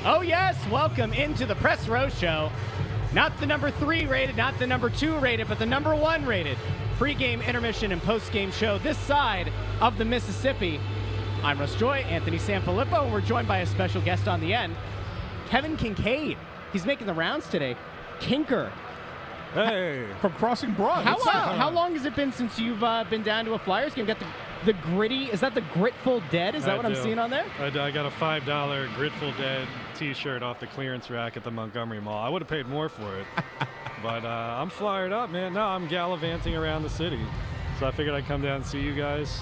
Oh, yes. Welcome into the Press Row Show. Not the number 3 rated, not the number 2 rated, but the number 1 rated pregame, intermission, and postgame show this side of the Mississippi. I'm Russ Joy, Anthony SanFilippo, and we're joined by a special guest on the end, Kevin Kincaid. He's making the rounds today. Kinker. Hey, from Crossing Broad. How long has it been since you've been down to a Flyers game? Got the gritty, is that the Grateful Dead? Is that what I'm seeing on there? I got a $5 Grateful Dead t-shirt off the clearance rack at the Montgomery Mall. I would have paid more for it. But I'm fired up, man. No, I'm gallivanting around the city. So I figured I'd come down and see you guys.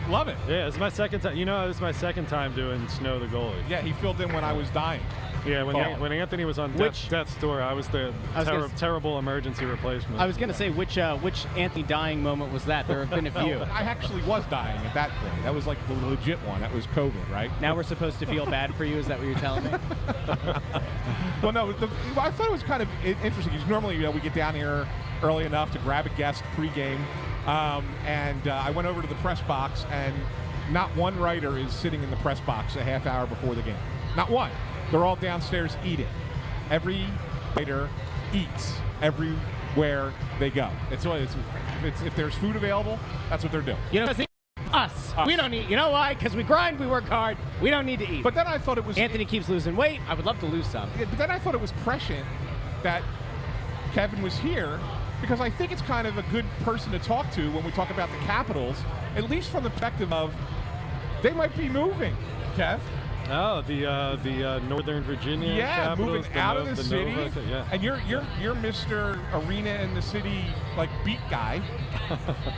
Love it. Yeah, it's my second time. You know, it's my second time doing Snow the Goalie. Yeah, he filled in when I was dying. Yeah, when Anthony was on death's door, I was the terrible emergency replacement. I was going to say, which Anthony dying moment was that? There have been a few. I actually was dying at that point. That was like the legit one. That was COVID, right? Now we're supposed to feel bad for you? Is that what you're telling me? Well, no, I thought it was kind of interesting because normally we get down here early enough to grab a guest pregame, and I went over to the press box, and not one writer is sitting in the press box a half hour before the game. Not one. They're all downstairs eating. Every writer eats everywhere they go. If there's food available, that's what they're doing. You know, us. We don't eat. You know why? Because we grind, we work hard. We don't need to eat. But then I thought it was... Anthony keeps losing weight. I would love to lose some. Yeah, but then I thought it was prescient that Kevin was here, because I think it's kind of a good person to talk to when we talk about the Capitals, at least from the perspective of they might be moving, Kev. Oh, the Northern Virginia Capitals, moving out of the city. Yeah. And you're Mr. Arena in the City beat guy.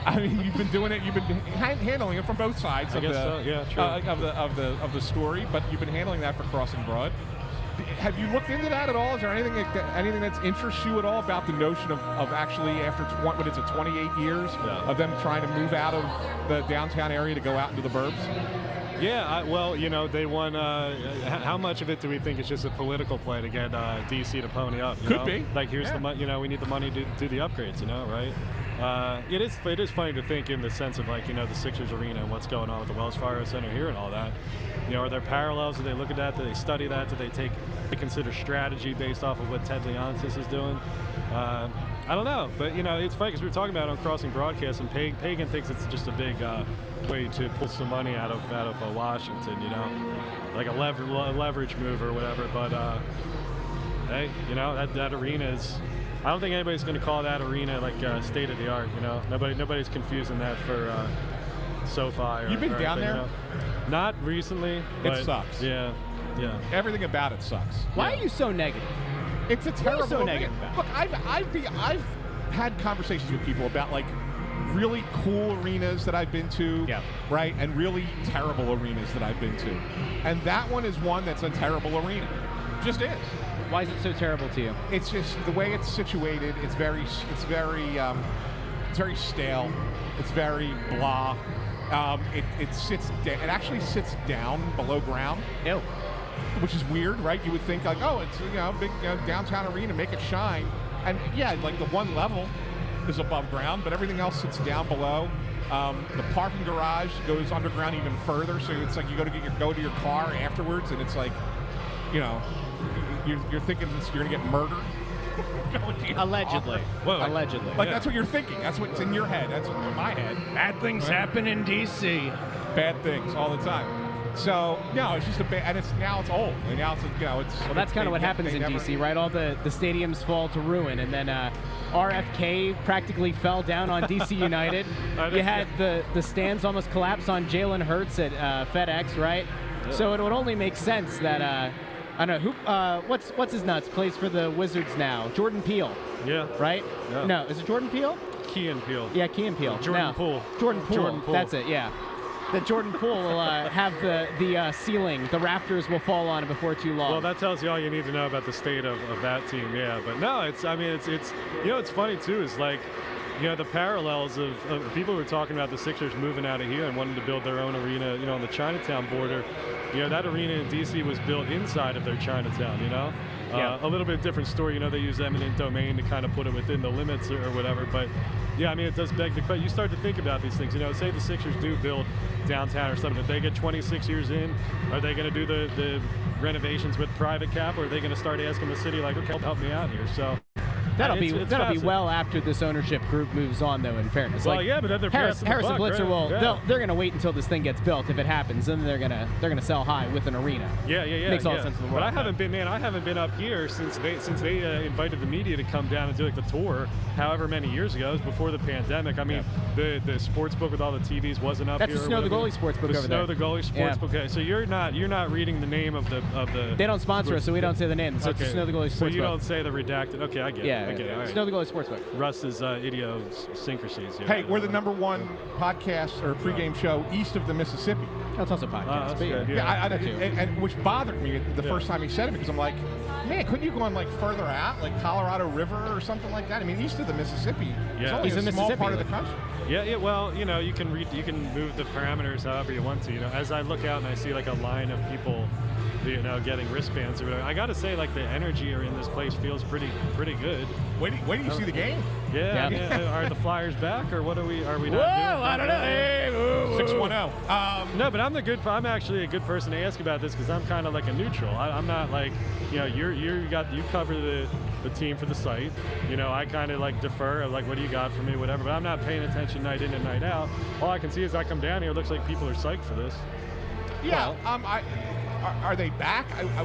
I mean, you've been doing it. You've been handling it from both sides of the story, but you've been handling that for Crossing Broad. Have you looked into that at all? Is there anything that's interests you at all about the notion of actually after 28 years of them trying to move out of the downtown area to go out into the burbs? Yeah, well, you know, they won. How much of it do we think is just a political play to get DC to pony up? Could be. Like, here's the money. You know, we need the money to do the upgrades. You know, right? It is funny to think in the sense of, like, you know, the Sixers arena and what's going on with the Wells Fargo Center here and all that. You know, are there parallels? Do they look at that? Do they study that? Do they consider strategy based off of what Ted Leonsis is doing? I don't know, but, you know, it's funny because we were talking about it on Crossing Broadcast, and Pagan thinks it's just a big way to pull some money out of Washington, you know, like a leverage move or whatever. But hey, you know, that arena is. I don't think anybody's going to call that arena like state of the art. You know, nobody's confusing that for SoFi. You've been down there? You know? Not recently. It sucks. Yeah. Everything about it sucks. Why are you so negative? It's a terrible. So negative. Look, I've had conversations with people about like really cool arenas that I've been to, right, and really terrible arenas that I've been to, and that one is one that's a terrible arena. Just is. Why is it so terrible to you? It's just the way it's situated. It's very stale. It's very blah. It actually sits down below ground. Ew. Which is weird, right? You would think like, oh, it's big downtown arena, make it shine, and yeah, like the one level is above ground, but everything else sits down below. The parking garage goes underground even further, so it's like you go to your car afterwards, and it's like, you know, you're thinking you're gonna get murdered. Allegedly. Allegedly. Like that's what you're thinking. That's what's in your head. That's what's in my head. Bad things happen in D.C. Bad things all the time. So no, it's just and it's old. And now it's well, that's kind of what happens in DC, right? All the stadiums fall to ruin, and then RFK practically fell down on DC United. You had the stands almost collapse on Jalen Hurts at FedEx, right? Yeah. So it would only make sense that I don't know who. What's his nuts? Plays for the Wizards now. Jordan Peele. Yeah. Right? Yeah. No, is it Jordan Peele? Key and Peele. Yeah, Key and Peele. Jordan Poole. Jordan Poole. That's it. Yeah. That Jordan Poole will have the ceiling, the rafters will fall on it before too long. Well, that tells you all you need to know about the state of that team, yeah. But no, it's you know, it's funny too, is like, you know, the parallels of people who were talking about the Sixers moving out of here and wanting to build their own arena, you know, on the Chinatown border. You know, that arena in D.C. was built inside of their Chinatown, you know? A little bit different story. You know, they use eminent domain to kind of put it within the limits or whatever. But yeah, I mean, it does beg the question. You start to think about these things. You know, say the Sixers do build downtown or something. If they get 26 years in, are they going to do the renovations with private cap, or are they going to start asking the city, like, okay, help me out here? So that'll be well after this ownership group moves on, though. In fairness, well, like, yeah, but then they're Harrison Blitzer right? will. Yeah. They're going to wait until this thing gets built. If it happens, then they're gonna sell high with an arena. Yeah. Makes all sense in the world. But I haven't been up here since they invited the media to come down and do like the tour, however many years ago. It was before the pandemic. I mean, the sports book with all the TVs wasn't up That's here. the Snow the Goalie sports book over there. The Goalie sports book. Okay, so you're not reading the name of the. They don't sponsor us, so we don't say the name. So it's the Snow the Goalie sports book. So you don't say the redacted. Okay, I get it. I get it. All right. Snow the Goalie sports book. Russ's idiosyncrasies here. Hey, we're the #1 podcast or pregame show east of the Mississippi. That's also a podcast. That's but good, Yeah, and which bothered me the first time he said it, because I'm like, man, couldn't you go on like further out, like Colorado River or something like that? I mean, east of the Mississippi. It's only a small part of the country. Yeah. Well, you know, you can move the parameters however you want to. You know, as I look out and I see like a line of people, you know, getting wristbands or whatever, I got to say, like, the energy in this place feels pretty good. Wait till you see the game. Yeah. I mean, are the Flyers back, or what are we? Are we not? Whoa, I don't know. Hey, 610. No, but I'm actually a good person to ask about this, because I'm kind of like a neutral. I'm not like, you know, you cover the team for the site. You know, I kind of like defer, like, what do you got for me, whatever. But I'm not paying attention night in and night out. All I can see is I come down here, it looks like people are psyched for this. Yeah. Are they back? I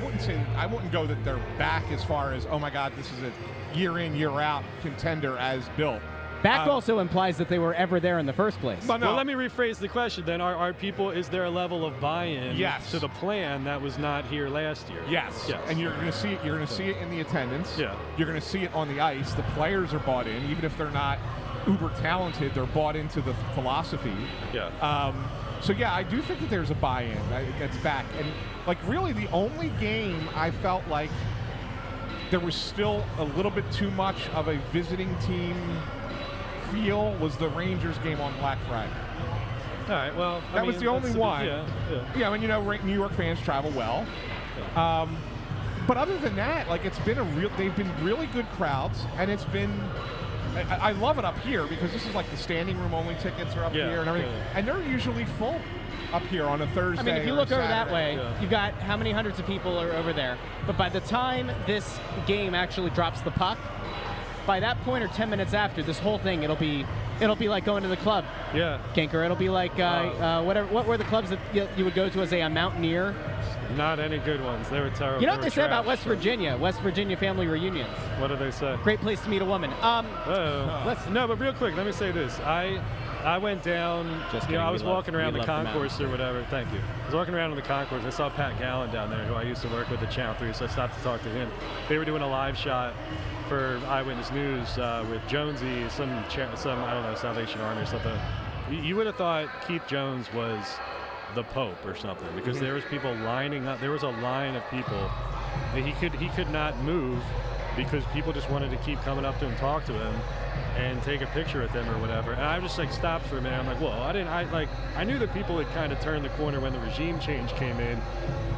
wouldn't go that they're back as far as, oh my God, this is a year in, year out contender as built. Back also implies that they were ever there in the first place. No. Well, let me rephrase the question then. Are people, is there a level of buy-in to the plan that was not here last year? Yes. And you're going to see it. You're going to see it in the attendance. Yeah. You're going to see it on the ice. The players are bought in, even if they're not uber talented. They're bought into the philosophy. Yeah. So yeah, I do think that there's a buy-in that's back, and like really the only game I felt like there was still a little bit too much of a visiting team feel was the Rangers game on Black Friday. All right. Well, that was the only one. Yeah. I mean, you know, New York fans travel well. Yeah. But other than that, like, they've been really good crowds, and it's been. I love it up here because this is like the standing room only tickets are up here and everything, and they're usually full up here on a Thursday. I mean, if you look over that way, Yeah. you've got how many hundreds of people are over there. But by the time this game actually drops the puck, by that point or 10 minutes after, this whole thing, it'll be like going to the club. Yeah. Kinker. It'll be like what were the clubs that you would go to as a Mountaineer? Not any good ones. They were terrible. You know what they say about West Virginia? West Virginia family reunions. What do they say? Great place to meet a woman. No, but real quick, let me say this. I went down, I was walking around the concourse or whatever. Thank you. I was walking around in the concourse. I saw Pat Gallen down there, who I used to work with at Channel 3, so I stopped to talk to him. They were doing a live shot for Eyewitness News with Jonesy, some I don't know, Salvation Army or something. You would have thought Keith Jones was the Pope or something, because there was people lining up. There was a line of people. He could not move because people just wanted to keep coming up to him, talk to him, and take a picture with them or whatever. And I just like stopped for a minute. I'm like, whoa, I knew that people had kind of turned the corner when the regime change came in.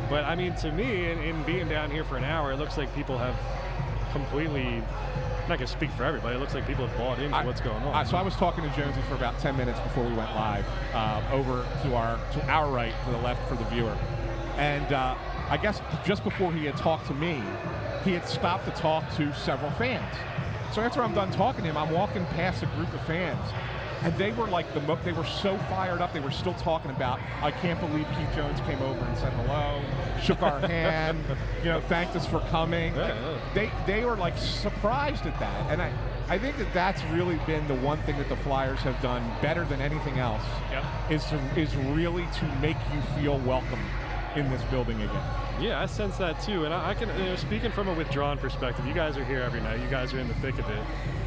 But I mean, to me, in being down here for an hour, it looks like people have completely, I'm not going to speak for everybody, it looks like people have bought into what's going on. So I was talking to Jonesy for about 10 minutes before we went live, over to our right, to the left for the viewer. And I guess just before he had talked to me, he had stopped to talk to several fans. So after I'm done talking to him, I'm walking past a group of fans, and they were like they were so fired up. They were still talking about, I can't believe Keith Jones came over and said hello, shook our hand, thanked us for coming. They were like surprised at that, and I think that that's really been the one thing that the Flyers have done better than anything else. Is really to make you feel welcome in this building again. Yeah, I sense that too, and I can, speaking from a withdrawn perspective, you guys are here every night, you guys are in the thick of it.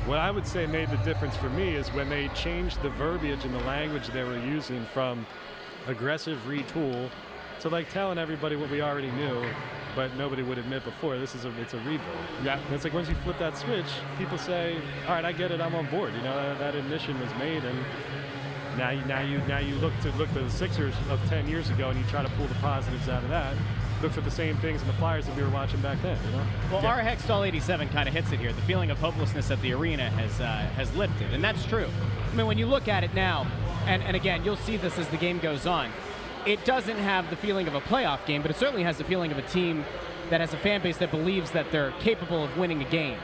What I would say made the difference for me is when they changed the verbiage and the language they were using from aggressive retool to like telling everybody what we already knew, but nobody would admit before. It's a rebuild. Yeah. And it's like once you flip that switch, people say, all right, I get it, I'm on board. That admission was made, and now you look to the Sixers of 10 years ago and you try to pull the positives out of that. looks at the same things in the Flyers that we were watching back then. You know. Well, our Hextall 87 kind of hits it here. The feeling of hopelessness at the arena has lifted, and that's true. I mean, when you look at it now, and again, you'll see this as the game goes on, it doesn't have the feeling of a playoff game, but it certainly has the feeling of a team that has a fan base that believes that they're capable of winning a game,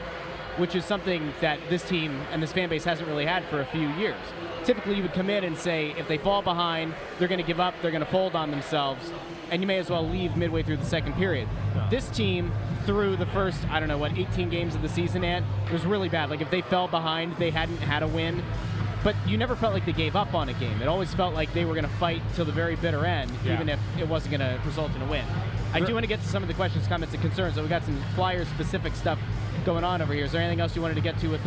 which is something that this team and this fan base hasn't really had for a few years. Typically, you would come in and say, if they fall behind, they're going to give up, they're going to fold on themselves, and you may as well leave midway through the second period. Yeah. This team, through the first, 18 games of the season, it was really bad. Like, if they fell behind, they hadn't had a win. But you never felt like they gave up on a game. It always felt like they were going to fight till the very bitter end, even if it wasn't going to result in a win. I do want to get to some of the questions, comments, and concerns. So we got some Flyers-specific stuff going on over here. Is there anything else you wanted to get to with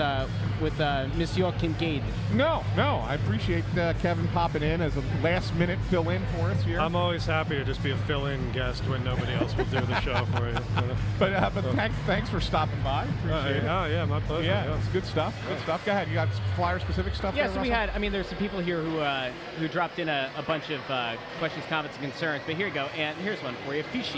Monsieur Kincaid? No. I appreciate Kevin popping in as a last-minute fill-in for us here. I'm always happy to just be a fill-in guest when nobody else will do the show for you. But thanks for stopping by. Appreciate it. Oh, yeah, my pleasure. Yeah, it's good stuff. Good stuff. Go ahead. You got Flyer-specific stuff? Yeah, there, so we Russell? had, there's some people here who dropped in a bunch of questions, comments, and concerns. But here you go. And here's one for you. Fishy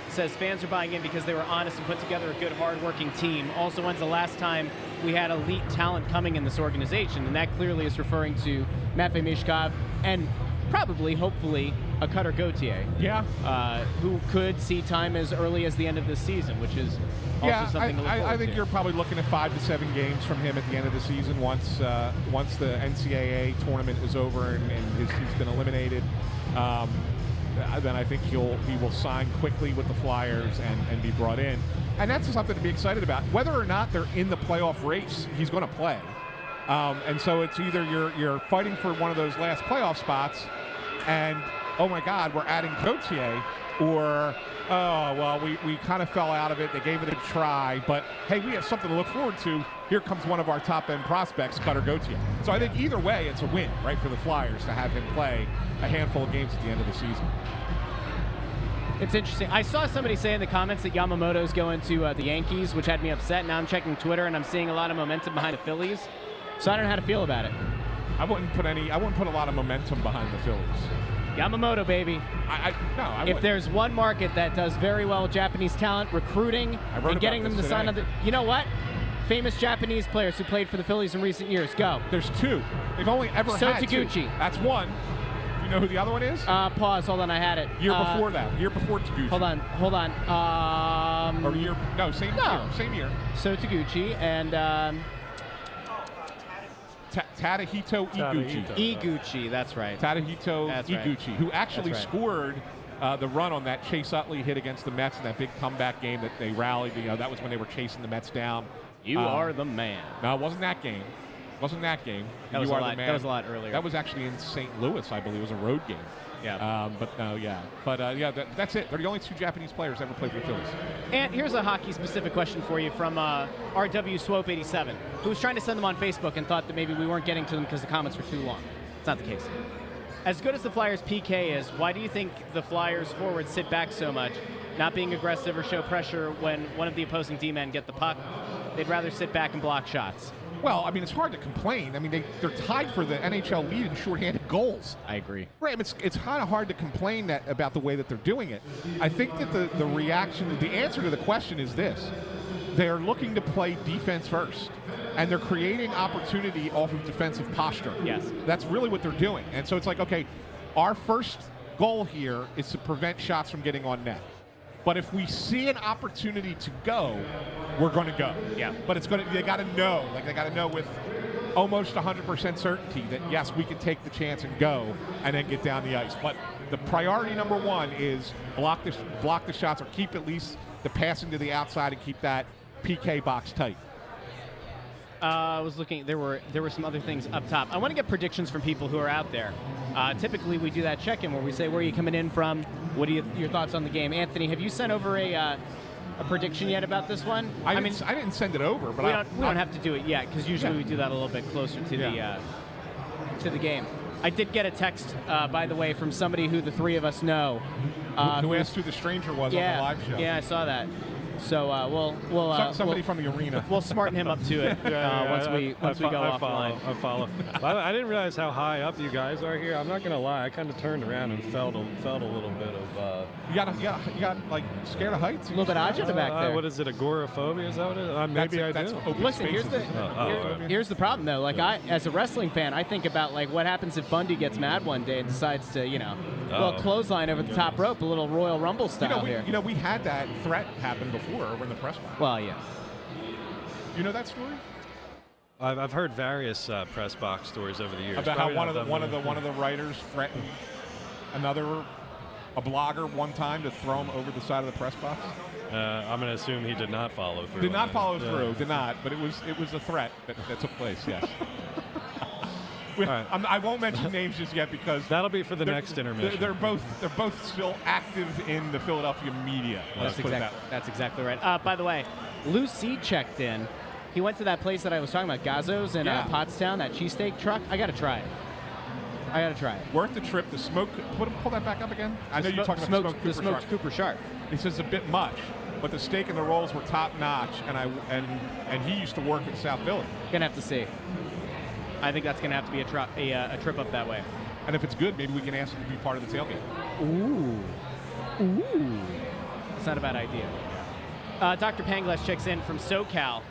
says fans are buying in because they were honest and put together a good, hard-working team. Also, when's the last time we had elite talent coming in this organization? And that clearly is referring to Matvei Mishkov and probably, hopefully, a Cutter Gauthier. Yeah. Who could see time as early as the end of this season, which is also something to look forward I think to. you're probably looking at 5 to 7 games from him at the end of the season once the NCAA tournament is over and his team's been eliminated. Then I think he will sign quickly with the Flyers and be brought in. And that's something to be excited about. Whether or not they're in the playoff race, he's going to play. And so it's either you're fighting for one of those last playoff spots and, oh, my God, we're adding Gauthier, or, oh, well, we kind of fell out of it. They gave it a try. But, hey, we have something to look forward to. Here comes one of our top-end prospects, Cutter Gauthier. So I think either way, it's a win, right, for the Flyers to have him play a handful of games at the end of the season. It's interesting. I saw somebody say in the comments that Yamamoto's going to the Yankees, which had me upset. Now I'm checking Twitter, and I'm seeing a lot of momentum behind the Phillies. So I don't know how to feel about it. I wouldn't put a lot of momentum behind the Phillies. Yamamoto, baby. If there's one market that does very well with Japanese talent, recruiting, and getting them to sign on you know what? Famous Japanese players who played for the Phillies in recent years. Go. There's 2. They've only ever had 2. Taguchi. That's one. You know who the other one is? Pause. Hold on. I had it. Year before Taguchi. Hold on. Same year. So Taguchi and Tadahito Iguchi. Iguchi, that's right. Tadahito That's Iguchi, right. who actually That's right. scored the run on that Chase Utley hit against the Mets in that big comeback game that they rallied. That was when they were chasing the Mets down. You are the man. No, it wasn't that game. That was You a are lot. the man. That was a lot earlier. That was actually in St. Louis, I believe. It was a road game. Yeah. That's it. They're the only 2 Japanese players ever played for the Phillies. And here's a hockey-specific question for you from RW Swope 87, who was trying to send them on Facebook and thought that maybe we weren't getting to them because the comments were too long. It's not the case. As good as the Flyers' PK is, why do you think the Flyers forwards sit back so much, not being aggressive or show pressure when one of the opposing D-men get the puck? They'd rather sit back and block shots. Well, it's hard to complain. They're tied for the NHL lead in shorthanded goals. I agree. Right, it's kind of hard to complain about the way that they're doing it. I think that the reaction, the answer to the question is this. They're looking to play defense first, and they're creating opportunity off of defensive posture. Yes. That's really what they're doing. And so it's like, okay, our first goal here is to prevent shots from getting on net. But if we see an opportunity to go, we're going to go. Yeah. But they got to know. They got to know with almost 100% certainty that, yes, we can take the chance and go and then get down the ice. But the priority number 1 is block the shots or keep at least the passing to the outside and keep that PK box tight. I was looking. There were some other things up top. I want to get predictions from people who are out there. Typically, we do that check-in where we say, where are you coming in from? What are your thoughts on the game? Anthony, have you sent over a prediction yet about this one? I didn't send it over, but we don't have to do it yet because usually we do that a little bit closer to the game. I did get a text, by the way, from somebody who the 3 of us know. Who asked who the stranger was on the live show. Yeah, I saw that. So we'll somebody from the arena. We'll smarten him up to it once we go offline. I follow. I didn't realize how high up you guys are here. I'm not gonna lie. I kind of turned around and felt a little bit of. You got like scared of heights. A little bit agita back there. What is it? Agoraphobia? Is that what it is? Maybe I do. Listen, here's the problem though. Like as a wrestling fan, I think about like what happens if Bundy gets mad one day and decides to, a little clothesline over the top rope, a little Royal Rumble style here. We had that threat happen before over in the press box. Well, yeah. You know that story? I've heard various press box stories over the years. About how one of the writers threatened a blogger one time to throw him over the side of the press box. I'm going to assume he did not follow through. Did not follow through. Did not. But it was a threat that took place. Yes. Right. I won't mention names just yet because that'll be for the next intermission. They're both still active in the Philadelphia media. That's exactly right. By the way, Lucy checked in. He went to that place that I was talking about, Gazzo's in Pottstown, that cheesesteak truck. I got to try it. Worth the trip. The smoke. Pull that back up again. I know you're talking about the smoked Cooper Sharp. He says a bit much, but the steak and the rolls were top notch, and he used to work in South Philly. Gonna have to see. I think that's going to have to be a trip up that way. And if it's good, maybe we can ask him to be part of the tailgate. Ooh. That's not a bad idea. Dr. Panglass checks in from SoCal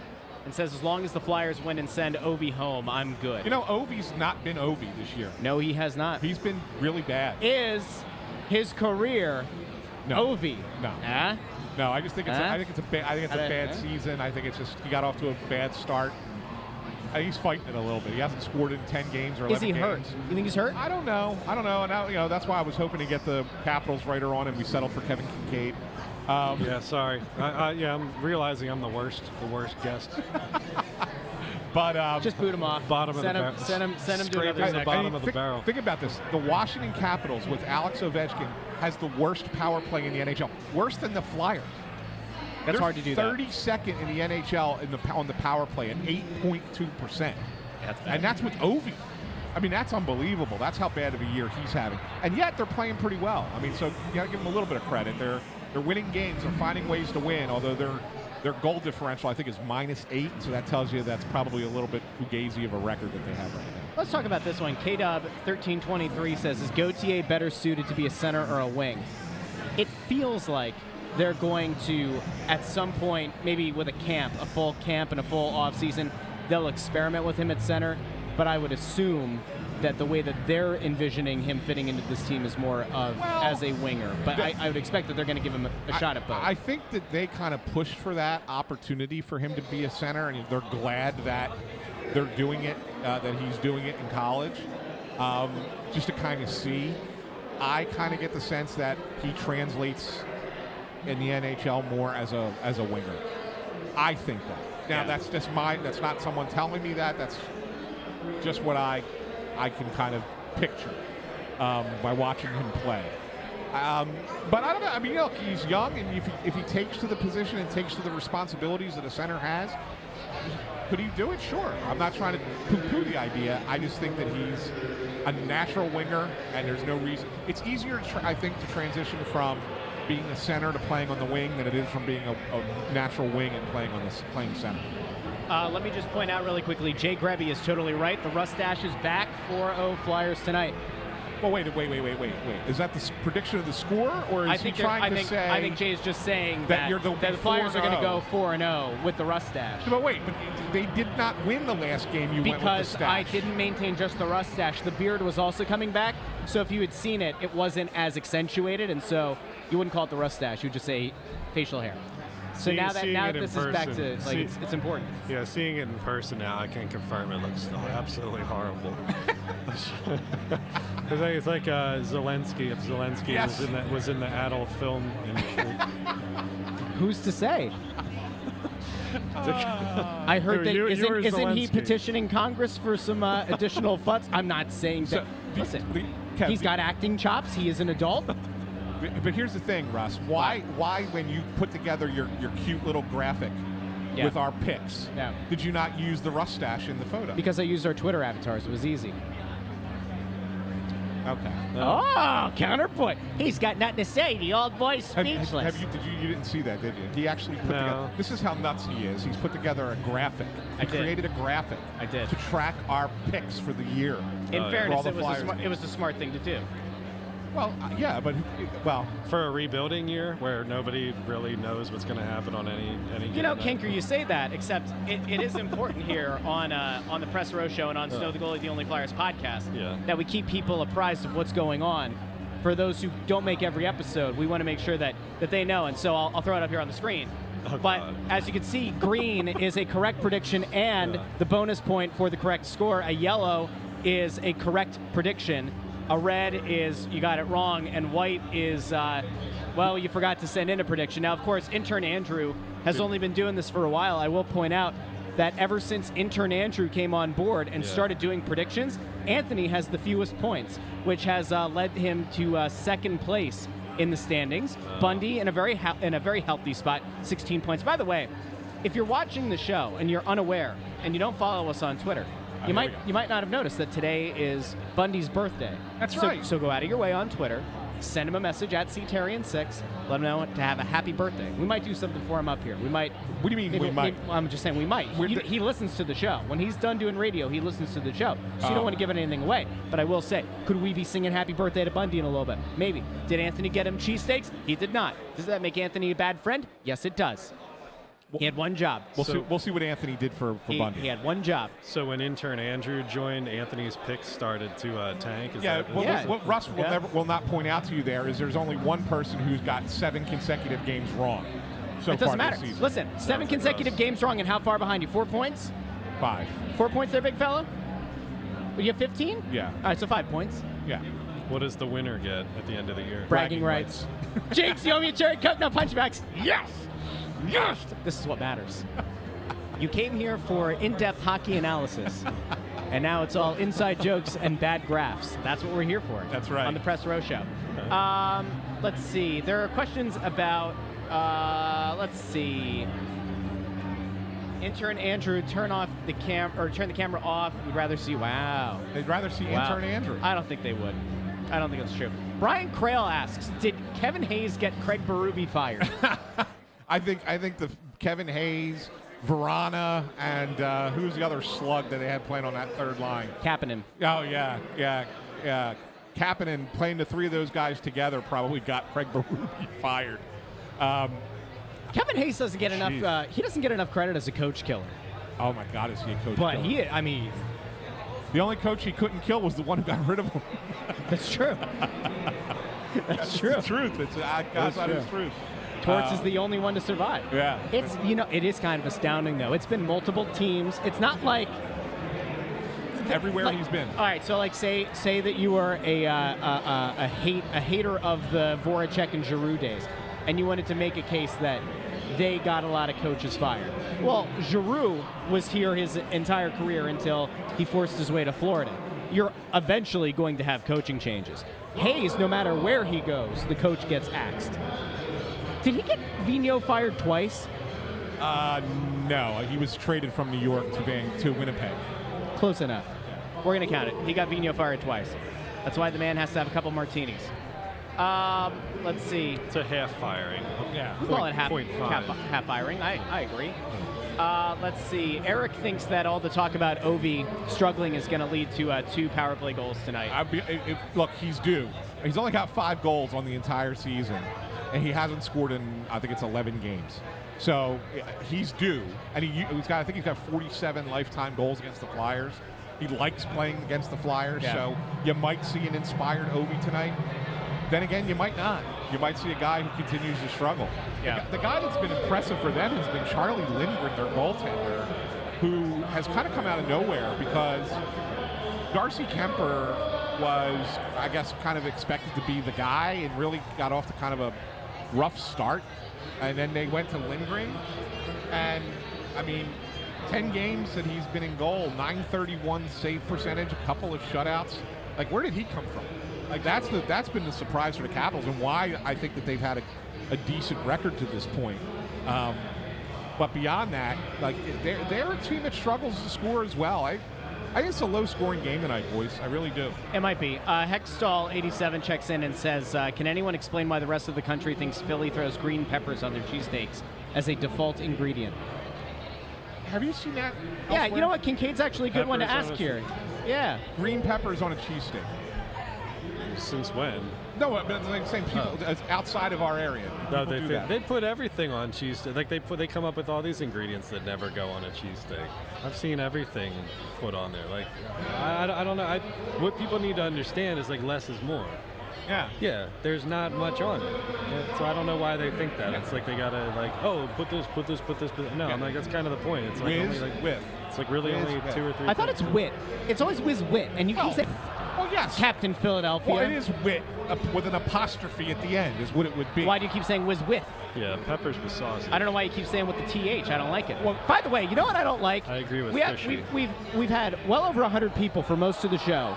and says, as long as the Flyers win and send Ovi home, I'm good. Ovi's not been Ovi this year. No, he has not. He's been really bad. Is his career Ovi? No. No, I just think it's a bad season. I think it's just he got off to a bad start. He's fighting it a little bit. He hasn't scored in 10 games or 11 games. Is he hurt? You think he's hurt? I don't know. And now, that's why I was hoping to get the Capitals writer on, and we settled for Kevin Kincaid. Sorry. I'm realizing I'm the worst guest. But just boot him off. Bottom of the barrel. Send him to another the bottom of the barrel. Think about this. The Washington Capitals with Alex Ovechkin has the worst power play in the NHL. Worse than the Flyers. That's hard to do. 32nd in the NHL on the power play at 8.2%. And that's with Ovi. I mean, that's unbelievable. That's how bad of a year he's having. And yet they're playing pretty well. I mean, so you got to give them a little bit of credit. They're winning games. They're finding ways to win, although their goal differential, I think, is -8. So that tells you that's probably a little bit fugazi of a record that they have right now. Let's talk about this one. KDub1323 says, is Gauthier better suited to be a center or a wing? It feels like they're going to, at some point, maybe with a full camp and a full offseason, they'll experiment with him at center. But I would assume that the way that they're envisioning him fitting into this team is more of as a winger. But I would expect that they're going to give him a shot at both. I think that they kind of pushed for that opportunity for him to be a center, and they're glad that they're doing it, that he's doing it in college, just to kind of see. I kind of get the sense that he translates in the NHL more as a winger. I think that. Now that's not someone telling me that. That's just what I can kind of picture by watching him play. But I don't know. I mean, look, he's young, and if he takes to the position and takes to the responsibilities that a center has, could he do it? Sure. I'm not trying to poo-poo the idea. I just think that he's a natural winger, and there's no reason. It's easier, I think, to transition from being a center to playing on the wing than it is from being a natural wing and playing center. Let me just point out really quickly, Jay Grebby is totally right. The Russ Dash is back 4-0 Flyers tonight. Well, wait. Is that the prediction of the score, or is he trying to say? I think Jay's just saying that the Flyers are going to go 4-0 with the Russ Dash. But wait, they did not win the last game. Went with the stash. I didn't maintain just the Russ Dash. The beard was also coming back. So if you had seen it, it wasn't as accentuated, and so you wouldn't call it the Russ Dash. You would just say facial hair. So now that this is back to it's important. Yeah, seeing it in person now, I can confirm it looks absolutely horrible. It's like Zelensky. If Zelensky was in the adult film industry. Who's to say? I heard that isn't he petitioning Congress for some additional funds? I'm not saying that. Listen, he's got acting chops. He is an adult. But here's the thing, Russ. Why when you put together your cute little graphic with our pics, did you not use the Russ Dash in the photo? Because I used our Twitter avatars. It was easy. Okay. Oh, counterpoint. He's got nothing to say. The old boy's speechless. You didn't see that, did you? He actually put together. This is how nuts he is. He's put together a graphic. He created a graphic. I did. To track our picks for the year. In fairness, it was the smart thing to do. Well, yeah, but for a rebuilding year where nobody really knows what's going to happen on any. Kinker, you say that, except it is important here on the Press Row Show and on Snow the Goalie, the Only Flyers podcast that we keep people apprised of what's going on. For those who don't make every episode, we want to make sure that they know, and so I'll throw it up here on the screen. But as you can see, green is a correct prediction and the bonus point for the correct score. A yellow is a correct prediction. A red is you got it wrong, and white is, you forgot to send in a prediction. Now, of course, intern Andrew has only been doing this for a while. I will point out that ever since intern Andrew came on board and started doing predictions, Anthony has the fewest points, which has led him to second place in the standings. Bundy in a very healthy spot, 16 points. By the way, if you're watching the show and you're unaware and you don't follow us on Twitter, you might not have noticed that today is Bundy's birthday. That's right. So go out of your way on Twitter, send him a message at Therien6, let him know to have a happy birthday. We might do something for him up here. We might. What do you mean we might? I'm just saying we might. He listens to the show. When he's done doing radio, he listens to the show. So you don't want to give anything away. But I will say, could we be singing happy birthday to Bundy in a little bit? Maybe. Did Anthony get him cheesesteaks? He did not. Does that make Anthony a bad friend? Yes, it does. He had one job. We'll see what Anthony did for Bundy. He had one job. So when intern Andrew joined, Anthony's picks started to tank? What Russ will not point out to you there is there's only one person who's got 7 consecutive games wrong so it doesn't far matter. this season. Listen, 7 consecutive games wrong, and how far behind you? 4 points? 5. 4 points there, big fella? You have 15? Yeah. All right, so 5 points. Yeah. What does the winner get at the end of the year? Bragging rights. Jakes, you owe me a cherry coke, no punchbacks. Yes! Yes! This is what matters. You came here for in-depth hockey analysis, and now it's all inside jokes and bad graphs. That's what we're here for. That's right. On the Press Row Show. Let's see. There are questions about, let's see. Intern Andrew, turn the camera off. We'd rather see, wow. They'd rather see intern Andrew. I don't think they would. I don't think it's true. Brian Crail asks, did Kevin Hayes get Craig Berube fired? I think the Kevin Hayes, Verana, and who's the other slug that they had playing on that third line? Kapanen. Oh, yeah. Kapanen, playing the 3 of those guys together, probably got Craig Berube fired. Kevin Hayes doesn't get enough. He doesn't get enough credit as a coach killer. Oh my God, is he a coach but killer? The only coach he couldn't kill was the one who got rid of him. That's true. That's true. The truth. That's the truth. Torts is the only one to survive. Yeah. It is kind of astounding though. It's been multiple teams. It's not like everywhere he's been. All right, so like say that you were a hater of the Voracek and Giroux days, and you wanted to make a case that they got a lot of coaches fired. Well, Giroux was here his entire career until he forced his way to Florida. You're eventually going to have coaching changes. Hayes, no matter where he goes, the coach gets axed. Did he get Vigneault fired twice? No. He was traded from New York to Winnipeg. Close enough. We're going to count it. He got Vigneault fired twice. That's why the man has to have a couple martinis. Let's see. It's a half firing. Yeah. We'll call it half firing. I agree. Let's see. Eric thinks that all the talk about Ovi struggling is going to lead to 2 power play goals tonight. Look, he's due. He's only got 5 goals on the entire season, and he hasn't scored in, I think it's 11 games. So he's due, and I think he's got 47 lifetime goals against the Flyers. He likes playing against the Flyers, so you might see an inspired Ovi tonight. Then again, you might not. You might see a guy who continues to struggle. Yeah. The guy that's been impressive for them has been Charlie Lindgren, their goaltender, who has kind of come out of nowhere because Darcy Kemper was, I guess, kind of expected to be the guy and really got off to kind of a rough start. And then they went to Lindgren. And, 10 games that he's been in goal, .931 save percentage, a couple of shutouts. Like, where did he come from? Like, that's been the surprise for the Capitals and why I think that they've had a decent record to this point. But beyond that, like, they're a team that struggles to score as well. I think it's a low-scoring game tonight, boys. I really do. It might be. Hexstall87 checks in and says, can anyone explain why the rest of the country thinks Philly throws green peppers on their cheesesteaks as a default ingredient? Have you seen that? Yeah, elsewhere? you know what? Kincaid's actually a good one to Peppers on ask a- here. Yeah. Green peppers on a cheesesteak. Since when? No, but it's like saying people outside of our area. No, People do that. they put everything on cheesesteak. Like they come up with all these ingredients that never go on a cheesesteak. I've seen everything put on there. Like I don't know. What people need to understand is like less is more. Yeah. Yeah, there's not much on it. Yeah, so I don't know why they think that. It's like they gotta like, oh, put this. No, I'm like that's kind of the point. It's like Whiz only like with. It's like really Whiz only with. 2 or 3. I thought it's wit. It's always whiz wit. And you keep saying Oh, yes. Captain Philadelphia. Well, it is wit with an apostrophe at the end is what it would be. Why do you keep saying whiz with? Yeah, peppers with sauce. I don't know why you keep saying with the TH. I don't like it. Well, by the way, you know what I don't like? I agree with Fishy. We've had well over 100 people for most of the show.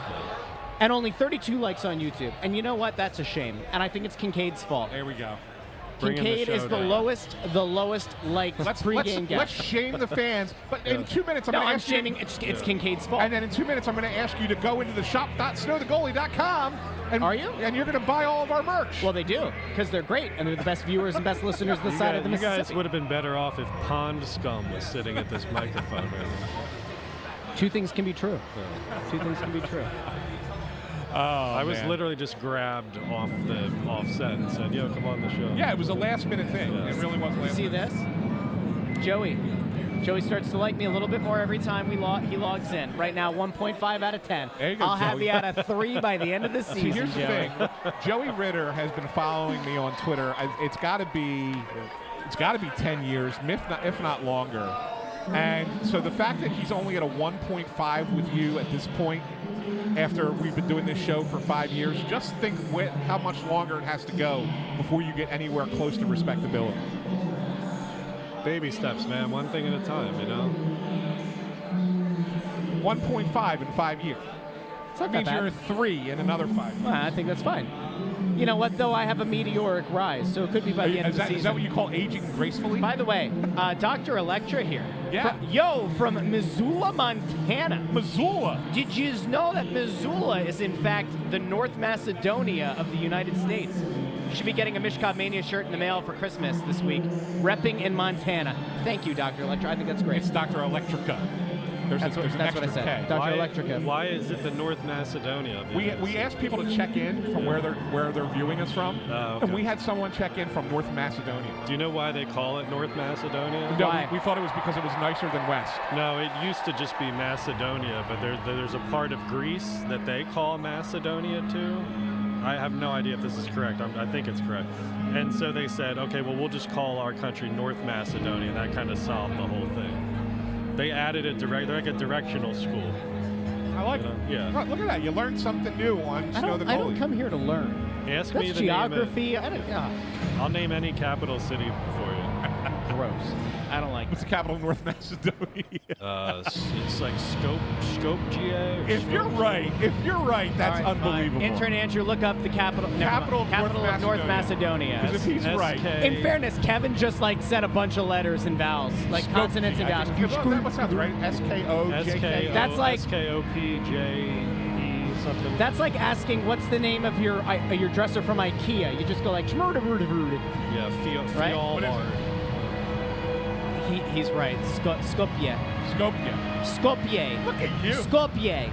And only 32 likes on YouTube. And you know what? That's a shame. And I think it's Kincaid's fault. There we go. Kincaid is the lowest liked pregame guest. Let's shame the fans. But in 2 minutes, I'm No, going to I'm ask shaming. you. It's Kincaid's fault. And then in 2 minutes, I'm going to ask you to go into the shop.snowthegoalie.com. And, Are you? And you're going to buy all of our merch. Well, they do, because they're great, and they're the best viewers and best listeners this side of the You Mississippi. guys would have been better off if Pond Scum was sitting at this microphone right now. Two things can be true. Two things can be true. I was man. literally just grabbed off the offset and said, "Yo, come on the show." Yeah, it was a last-minute thing. Yeah. It really was last See minute. this? Joey starts to like me a little bit more every time he logs in. Right now, 1.5 out of 10. There you go, I'll have Joey. you at a 3 by the end of the season, See, here's Joey. the thing. Joey Ritter has been following me on Twitter. It's got to be 10 years, if not longer. And so the fact that he's only at a 1.5 with you at this point, after we've been doing this show for 5 years, just think how much longer it has to go before you get anywhere close to respectability. Baby steps, man. One thing at a time, you know. 1.5 in 5 years. That That means you're a 3 in another 5 years. Well, I think that's fine. You know what, though? I have a meteoric rise, so it could be by the end of the season. Is that what you call aging gracefully? By the way, Dr. Electra here. Yeah. From Missoula, Montana. Missoula. Did you know that Missoula is, in fact, the North Macedonia of the United States? You should be getting a Mishkov Mania shirt in the mail for Christmas this week. Repping in Montana. Thank you, Dr. Electra. I think that's great. It's Dr. Electrica. There's That's an what I extra said. K. Dr. Electrica. Why is it the North Macedonia of the United We States? asked people to check in from where they're viewing us from, Oh, okay. and we had someone check in from North Macedonia. Do you know why they call it North Macedonia? No, Why? we thought it was because it was nicer than West. No, it used to just be Macedonia, but there's a part of Greece that they call Macedonia too. I have no idea if this is correct. I think it's correct. And so they said, okay, well, we'll just call our country North Macedonia. And that kind of solved the whole thing. They added it direct. They're like a directional school. I like it. Yeah. Right, look at that. You learned something new on Snow the Goalie. I don't come here to learn. Ask me That's the geography. name. I don't. I'll name any capital city for you. Gross. I don't like What's the capital of North Macedonia? It's like Skopje. If you're right, that's All right, fine. unbelievable. Intern Andrew, look up the capital. Capital of North Macedonia. Because if he's right, In fairness, Kevin just said a bunch of letters and vowels, like consonants and vowels. That sounds right. S-K-O-J-K. That's like- SKOPJE something. That's like asking what's the name of your dresser from IKEA. You just go like schmurda-burda-burda. Yeah, Right? What is it? Fialmard. He's right. Skopje. Skopje. Skopje. Look at you. Skopje.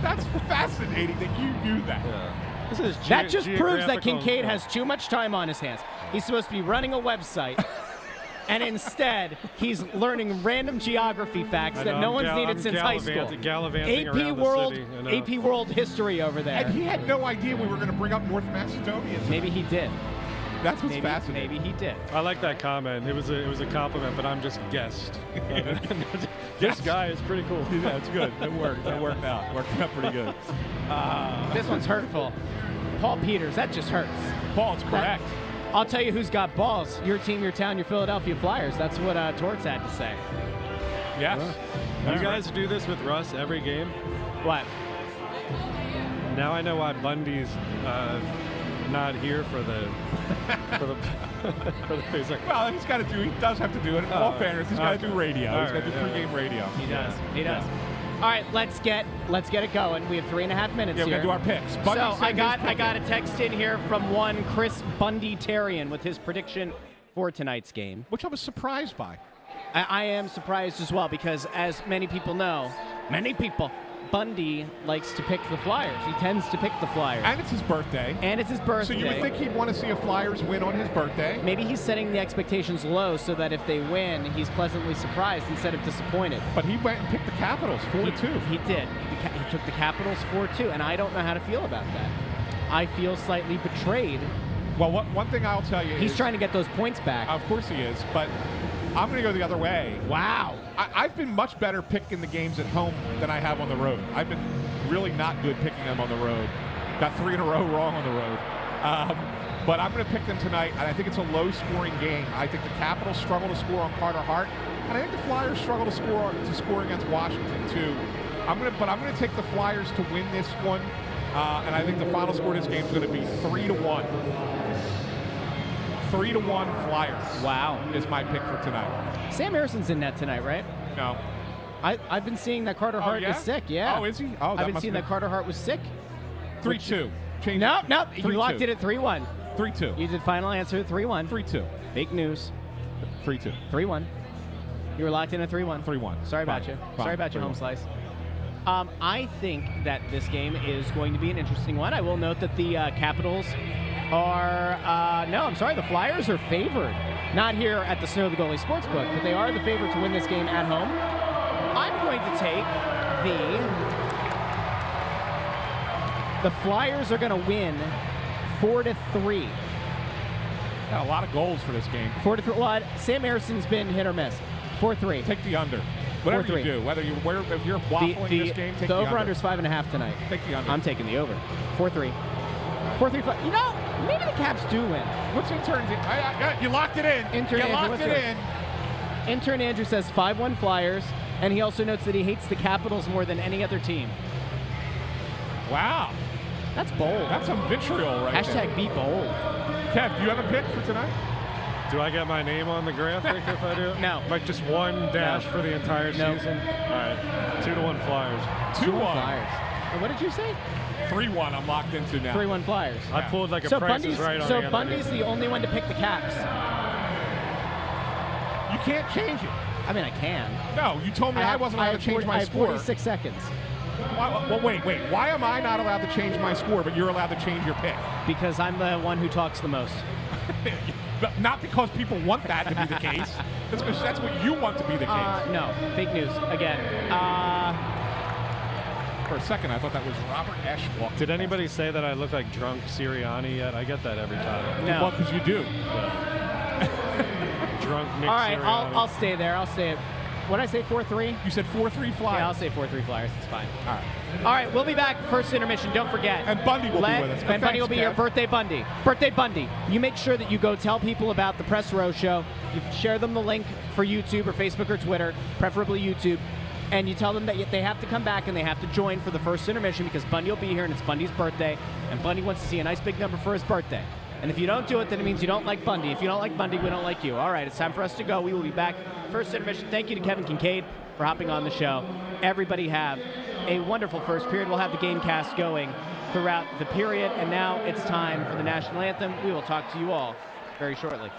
That's fascinating that you knew that. Yeah. This is That just proves that geographical- Kincaid has too much time on his hands. He's supposed to be running a website, and instead he's learning random geography facts I that know, no I'm one's gal- needed I'm since high school. gallivanting AP around the World, city, you know. AP World History over there. And he had no idea we were going to bring up North Macedonia. tonight. Maybe he did. That's what's fascinating. Maybe he did. I like that comment. It was a compliment, but I'm just guessed. This guy is pretty cool. Yeah, it's good. It worked. It worked out. It worked out pretty good. This one's hurtful. Paul Peters, that just hurts. Paul, it's correct. I'll tell you who's got balls. Your team, your town, your Philadelphia Flyers. That's what Torts had to say. Yes. You guys do this with Russ every game? What? Now I know why Bundy's not here for the for the basic. Well, he's got to do. He does have to do it. In all fairness, he's got to do radio. He's got to do pregame radio. He does. He does. All right, let's get it going. We have 3.5 minutes here. Yeah, we got to do our picks. Bundy I got a text in here from one Chris Bundy Therien with his prediction for tonight's game, which I was surprised by. I am surprised as well because, as many people know, Bundy likes to pick the Flyers. He tends to pick the Flyers. And it's his birthday. So you would think he'd want to see a Flyers win on his birthday. Maybe he's setting the expectations low so that if they win, he's pleasantly surprised instead of disappointed. But he went and picked the Capitals 4-2. He did. He took the Capitals 4-2, and I don't know how to feel about that. I feel slightly betrayed. Well, one thing I'll tell you He's trying to get those points back. Of course he is, but I'm going to go the other way. Wow. I've been much better picking the games at home than I have on the road. I've been really not good picking them on the road. Got 3 in a row wrong on the road. But I'm going to pick them tonight, and I think it's a low-scoring game. I think the Capitals struggle to score on Carter Hart, and I think the Flyers struggle to score against Washington too. I'm going to take the Flyers to win this one, and I think the final score of this game is going to be 3-1. 3-1 Flyers. Wow. Is my pick for tonight. Sam Harrison's in net tonight, right? No. I've been seeing that Carter Hart is sick. Yeah. Oh, is he? Oh, I've been seeing that Carter Hart was sick. 3-2. Nope. You locked it at 3-1. 3-2. You did final answer at 3-1. 3-2. Fake news. 3-2. 3-1. You were locked in at 3-1. 3-1. Sorry about you. Sorry about your home slice. I think that this game is going to be an interesting one. I will note that the Capitals are the Flyers are favored. Not here at the Snow the Goalie Sportsbook, but they are the favorite to win this game at home. I'm going to take the Flyers are going to win 4-3. Got a lot of goals for this game. 4-3. Well, Sam Harrison's been hit or miss. 4-3. Take the under. Whatever you do, if you're waffling this game, take the under. The over-under is 5.5 tonight. Take the under. I'm taking the over. 4-3. 4-3. You know, maybe the Caps do win. What's intern? You locked it in. Intern Andrew says 5-1 Flyers, and he also notes that he hates the Capitals more than any other team. Wow. That's bold. That's some vitriol right there. Hashtag be bold. Kev, do you have a pick for tonight? Do I get my name on the graphic if I do? No. Like just one dash for the entire season? All right. 2-1 Flyers. 2-1 Flyers. And what did you say? 3-1 I'm locked into now. 3-1 Flyers. I pulled like a Price is Right on So Bundy's the only one to pick the Caps. You can't change it. I mean, I can. No, you told me I wasn't allowed to change my score. I have 46 seconds. Well, wait. Why am I not allowed to change my score, but you're allowed to change your pick? Because I'm the one who talks the most. Not because people want that to be the case. That's because that's what you want to be the case. No, fake news again. For a second, I thought that was Robert Eschwalk. Did anybody say that I look like drunk Sirianni yet? I get that every time. No. Well, because you do. Drunk Nick All right, Sirianni. I'll stay there. What did I say, 4-3? You said 4-3 Flyers. Yeah, I'll say 4-3 Flyers. It's fine. All right, we'll be back. First intermission. Don't forget. And Bundy will be with us. And Bundy will be here. Birthday Bundy. Birthday Bundy. You make sure that you go tell people about the Press Row Show. You share them the link for YouTube or Facebook or Twitter, preferably YouTube. And you tell them that they have to come back and they have to join for the first intermission because Bundy will be here and it's Bundy's birthday. And Bundy wants to see a nice big number for his birthday. And if you don't do it, then it means you don't like Bundy. If you don't like Bundy, we don't like you. All right, it's time for us to go. We will be back. First intermission. Thank you to Kevin Kincaid for hopping on the show. Everybody have a wonderful first period. We'll have the game cast going throughout the period. And now it's time for the national anthem. We will talk to you all very shortly.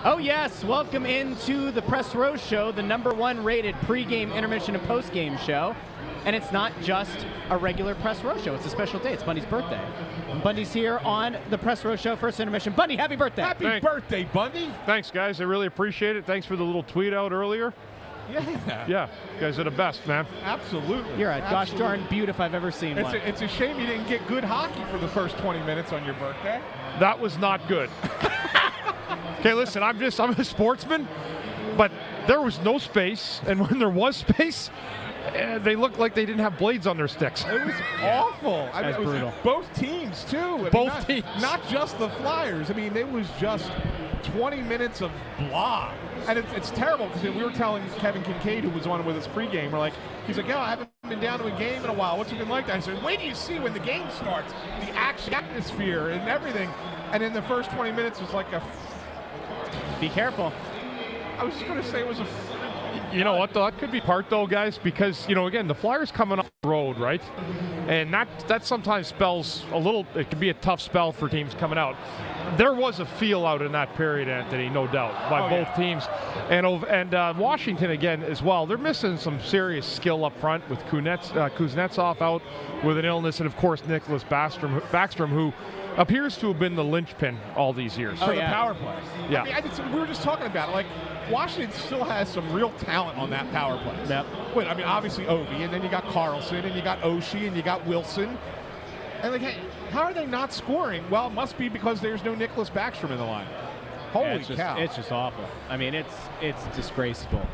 Oh yes, welcome into the Press Row Show, the #1 rated pregame, intermission, and postgame show. And it's not just a regular Press Row Show, it's a special day. It's Bundy's birthday. Bundy's here on the Press Row Show, first intermission. Bundy, happy birthday. Happy birthday, Bundy. Thanks, guys. I really appreciate it. Thanks for the little tweet out earlier. Yeah, you guys are the best, man. Absolutely. You're a gosh darn beaut if I've ever seen one. It's a shame you didn't get good hockey for the first 20 minutes on your birthday. That was not good. Okay, listen, I'm a sportsman, but there was no space, and when there was space, they looked like they didn't have blades on their sticks. It was awful. I mean, That's brutal. Both teams, too. Both teams. Not just the Flyers. I mean, it was just 20 minutes of blah. And it's terrible because we were telling Kevin Kincaid, who was on with us pregame, he's like, I haven't been down to a game in a while. What's it been like that? I said, wait till you see when the game starts, the action, atmosphere, and everything. And in the first 20 minutes, it was like Be careful. I was just going to say it was a... You know what, though? That could be part, though, guys, because, again, the Flyers coming off the road, right? And that sometimes spells it can be a tough spell for teams coming out. There was a feel out in that period, Anthony, no doubt, by both teams. And Washington, again, as well, they're missing some serious skill up front with Kuznetsov out with an illness, and, of course, Nicholas Backstrom, who appears to have been the linchpin all these years. For the power play. Yeah. I mean, we were just talking about it. Washington still has some real talent on that power play. Yep. Wait, I mean, obviously Ovi, and then you got Carlson, and you got Oshie, and you got Wilson. And how are they not scoring? Well, it must be because there's no Nicholas Backstrom in the line. Holy cow. It's just awful. I mean, it's disgraceful.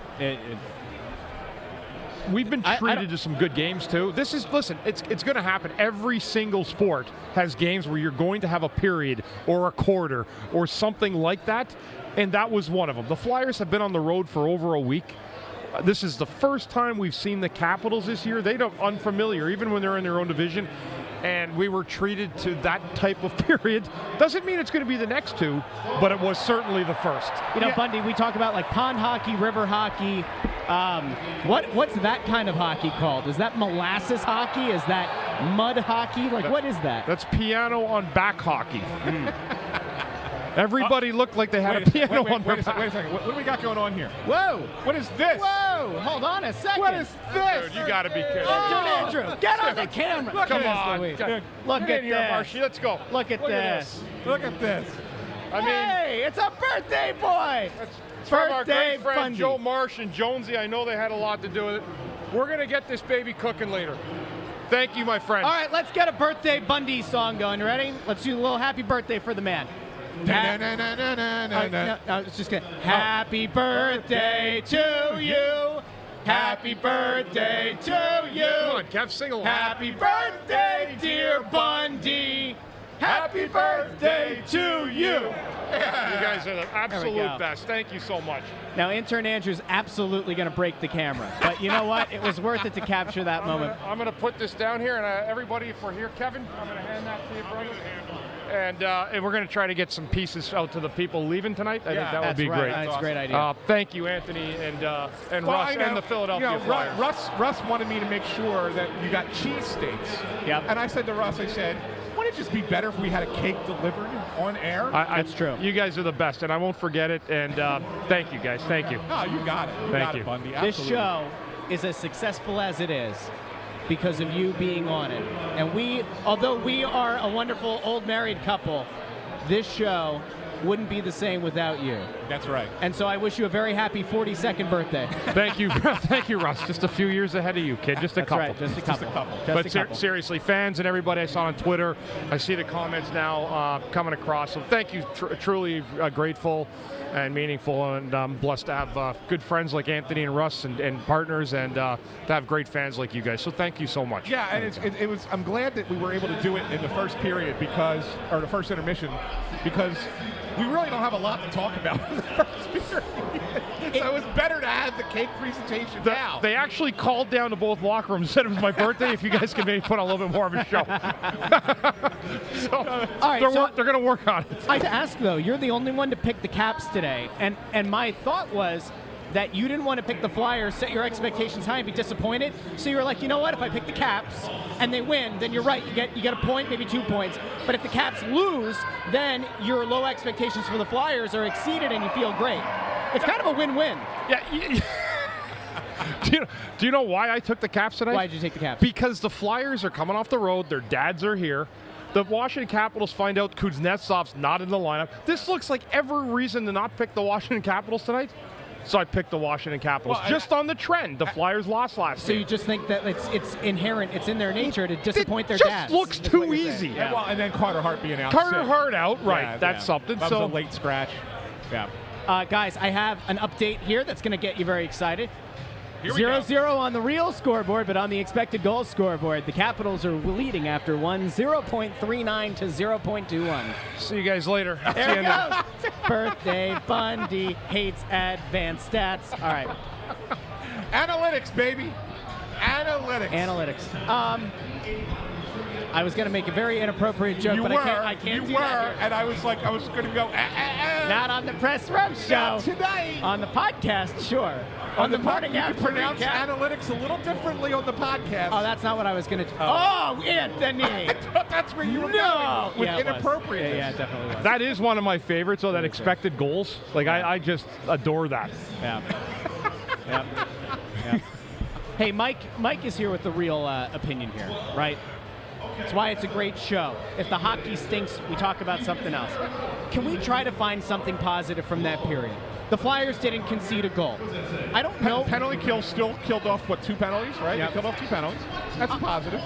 We've been treated to some good games, too. Listen, it's going to happen. Every single sport has games where you're going to have a period or a quarter or something like that, and that was one of them. The Flyers have been on the road for over a week. This is the first time we've seen the Capitals this year. They're unfamiliar, even when they're in their own division, and we were treated to that type of period. Doesn't mean it's going to be the next two, but it was certainly the first. Bundy, we talk about pond hockey, river hockey. What's that kind of hockey called? Is that molasses hockey? Is that mud hockey? What is that? That's piano on back hockey. Everybody looked like they had a piano on their back. Wait a second. What do we got going on here? Whoa! What is this? Whoa! Hold on a second. What is this? Dude, you got to be kidding. Andrew, get on the camera. Come on. Look at here, this. Marshy. Let's go. Look at this. Look at this. Hey, it's a birthday boy. It's from our Birthday great friend Bundy. Joe Marsh and Jonesy. I know they had a lot to do with it. We're going to get this baby cooking later. Thank you, my friend. All right, let's get a birthday Bundy song going. Ready? Let's do a little happy birthday for the man. No, it's just good. Happy birthday to you. Happy birthday to you. Come on, Kev, sing along. Happy birthday, dear Bundy. Happy birthday to you. You guys are the absolute best. Thank you so much. Now, intern Andrew's absolutely going to break the camera. But you know what? It was worth it to capture that moment. I'm going to put this down here, and everybody, if we're here, Kevin, I'm going to hand that to you, brother. And we're going to try to get some pieces out to the people leaving tonight. I think that would be great. That's a great idea. Thank you, Anthony, and Russ, and the Philadelphia Flyers. Russ wanted me to make sure that you got cheese steaks. Yep. And I said to Russ, wouldn't it just be better if we had a cake delivered on air? That's true. You guys are the best, and I won't forget it. And thank you, guys. Thank you. Oh, you got it. Thank you. Bundy. This show is as successful as it is because of you being on it. And although we are a wonderful old married couple, this show wouldn't be the same without you. That's right. And so I wish you a very happy 42nd birthday. Thank you. Thank you, Russ. Just a few years ahead of you, kid. Just a couple. Right. Just a couple. But seriously, fans and everybody I saw on Twitter, I see the comments now coming across. So thank you. Truly grateful and meaningful, and I'm blessed to have good friends like Anthony and Russ and partners, and to have great fans like you guys. So thank you so much. Yeah, and it was. I'm glad that we were able to do it in the first period or the first intermission, because we really don't have a lot to talk about in the first period. So it's better to have the cake presentation now. They actually called down to both locker rooms and said it was my birthday. If you guys could maybe put on a little bit more of a show. They're going to work on it. I have to ask, though, you're the only one to pick the Caps today. And my thought was, that you didn't want to pick the Flyers, set your expectations high, and be disappointed. So you were like, you know what? If I pick the Caps and they win, then you're right. You get a point, maybe 2 points. But if the Caps lose, then your low expectations for the Flyers are exceeded, and you feel great. It's kind of a win-win. Yeah. Do you know why I took the Caps tonight? Why did you take the Caps? Because the Flyers are coming off the road. Their dads are here. The Washington Capitals find out Kuznetsov's not in the lineup. This looks like every reason to not pick the Washington Capitals tonight. So I picked the Washington Capitals just on the trend. The Flyers lost last So game. you just think that it's inherent, it's in their nature to disappoint their dads. It just looks too easy. Yeah. Well, and then Carter Hart being out. Carter sick. Hart out, right? Yeah, that's something. That so was a late scratch. Yeah. Guys, I have an update here that's going to get you very excited. Here we go. 0-0 on the real scoreboard, but on the expected goals scoreboard, the Capitals are leading after one, 0.39 to 0.21. see you guys later. There it goes. Birthday Bundy hates advanced stats. All right. Analytics, baby. Analytics. I was going to make a very inappropriate joke, but I can't do that here. And I was going to go, Not on the Press Row show. Not tonight. On the podcast, sure. On the morning you after pronounce recap. analytics a little differently on the podcast. Oh, that's not what I was going to do. Oh, Anthony. I thought that's where you were going with Yeah, it was. inappropriate. Yeah, it definitely was. That is one of my favorites, though, that expected goals. Like, I just adore that. Yeah. Yep. Hey, Mike is here with the real opinion here, right? That's why it's a great show. If the hockey stinks, we talk about something else. Can we try to find something positive from that period? The Flyers didn't concede a goal. I don't know. Penalty kill still killed off, 2 penalties, right? Yep. They killed off 2 penalties. That's positive.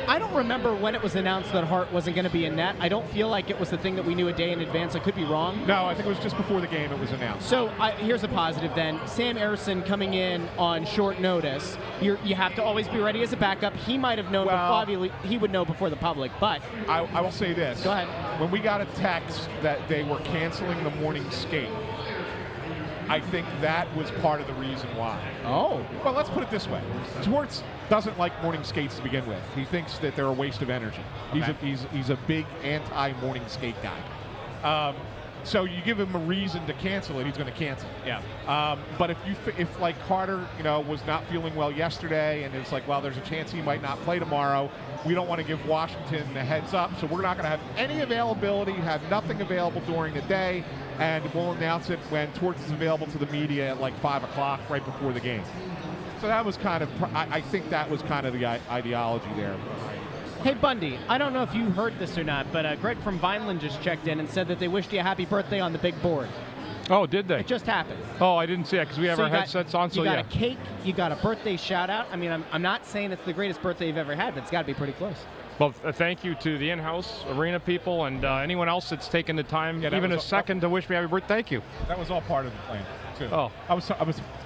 I don't remember when it was announced that Hart wasn't going to be in net. I don't feel like it was the thing that we knew a day in advance. I could be wrong. No, I think it was just before the game it was announced. So here's a positive then. Sam Ersson coming in on short notice. You have to always be ready as a backup. He might have known, obviously he would know before the public, but... I will say this. Go ahead. When we got a text that they were canceling the morning skate, I think that was part of the reason why. Oh. Well, let's put it this way. Torts doesn't like morning skates to begin with. He thinks that they're a waste of energy. Okay. He's a big anti-morning skate guy. So you give him a reason to cancel it, he's going to cancel it. Yeah. But if like Carter, was not feeling well yesterday, and it's like, well, there's a chance he might not play tomorrow. We don't want to give Washington a heads up, so we're not going to have any availability, have nothing available during the day, and we'll announce it when Torts is available to the media at like 5 o'clock right before the game. So that was kind of, I think that was kind of the ideology there. Hey, Bundy, I don't know if you heard this or not, but Greg from Vineland just checked in and said that they wished you a happy birthday on the big board. Oh, did they? It just happened. Oh, I didn't see that because we have So our you got- headsets on. So you got yeah. a cake, you got a birthday shout-out. I mean, I'm not saying it's the greatest birthday you've ever had, but it's got to be pretty close. Well, thank you to the in-house arena people and anyone else that's taken the time, Yeah, even a second, to wish me happy birthday. Thank you. That was all part of the plan, too. Oh. I was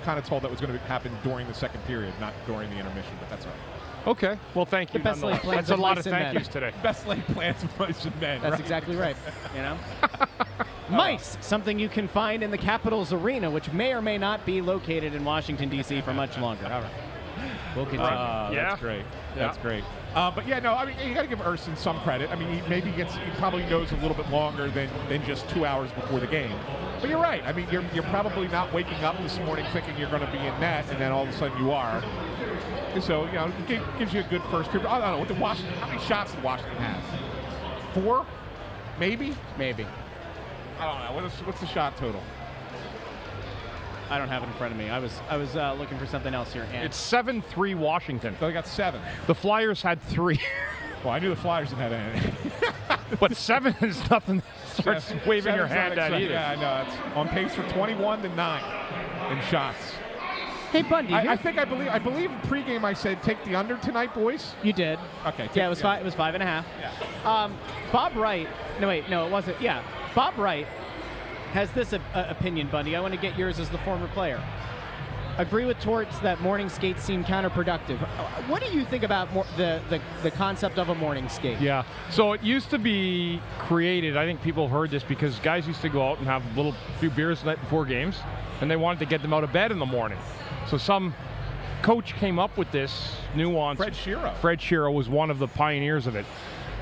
kind of told that was going to happen during the second period, not during the intermission, but that's all right. Okay. Well, thank you. The best laid plans That's a of lot mice of and thank men. yous today. Best laid plans of mice and men. That's right? exactly right. Mice, something you can find in the Capitals arena, which may or may not be located in Washington, D.C. for much longer. All right. We'll continue. Yeah. That's great. Yeah. That's great. But yeah, no, I mean, you got to give Ersson some credit. I mean, he probably knows a little bit longer than just 2 hours before the game. But you're right. I mean, you're probably not waking up this morning thinking you're going to be in net, and then all of a sudden you are. So, it gives you a good first period. I don't know. How many shots did Washington have? 4? Maybe? Maybe. I don't know. What's the shot total? I don't have it in front of me. I was looking for something else here. It's 7-3 Washington. So they got 7. The Flyers had 3. Well, I knew the Flyers didn't have anything. But 7 is nothing to start waving your hand at either. Yeah, I know. It's on pace for 21 to 9 in shots. Hey, Bundy. I believe in pregame I said take the under tonight, boys. You did. Okay. Yeah, it was 5. It was 5.5. Yeah. Bob Wright. No, wait. No, it wasn't. Yeah. Bob Wright has this opinion, Bundy. I want to get yours as the former player. Agree with Torts that morning skates seem counterproductive. What do you think about the concept of a morning skate? Yeah. So it used to be created, I think people have heard this, because guys used to go out and have a few beers the night before games, and they wanted to get them out of bed in the morning. So some coach came up with this nuance. Fred Shero. Fred Shero was one of the pioneers of it.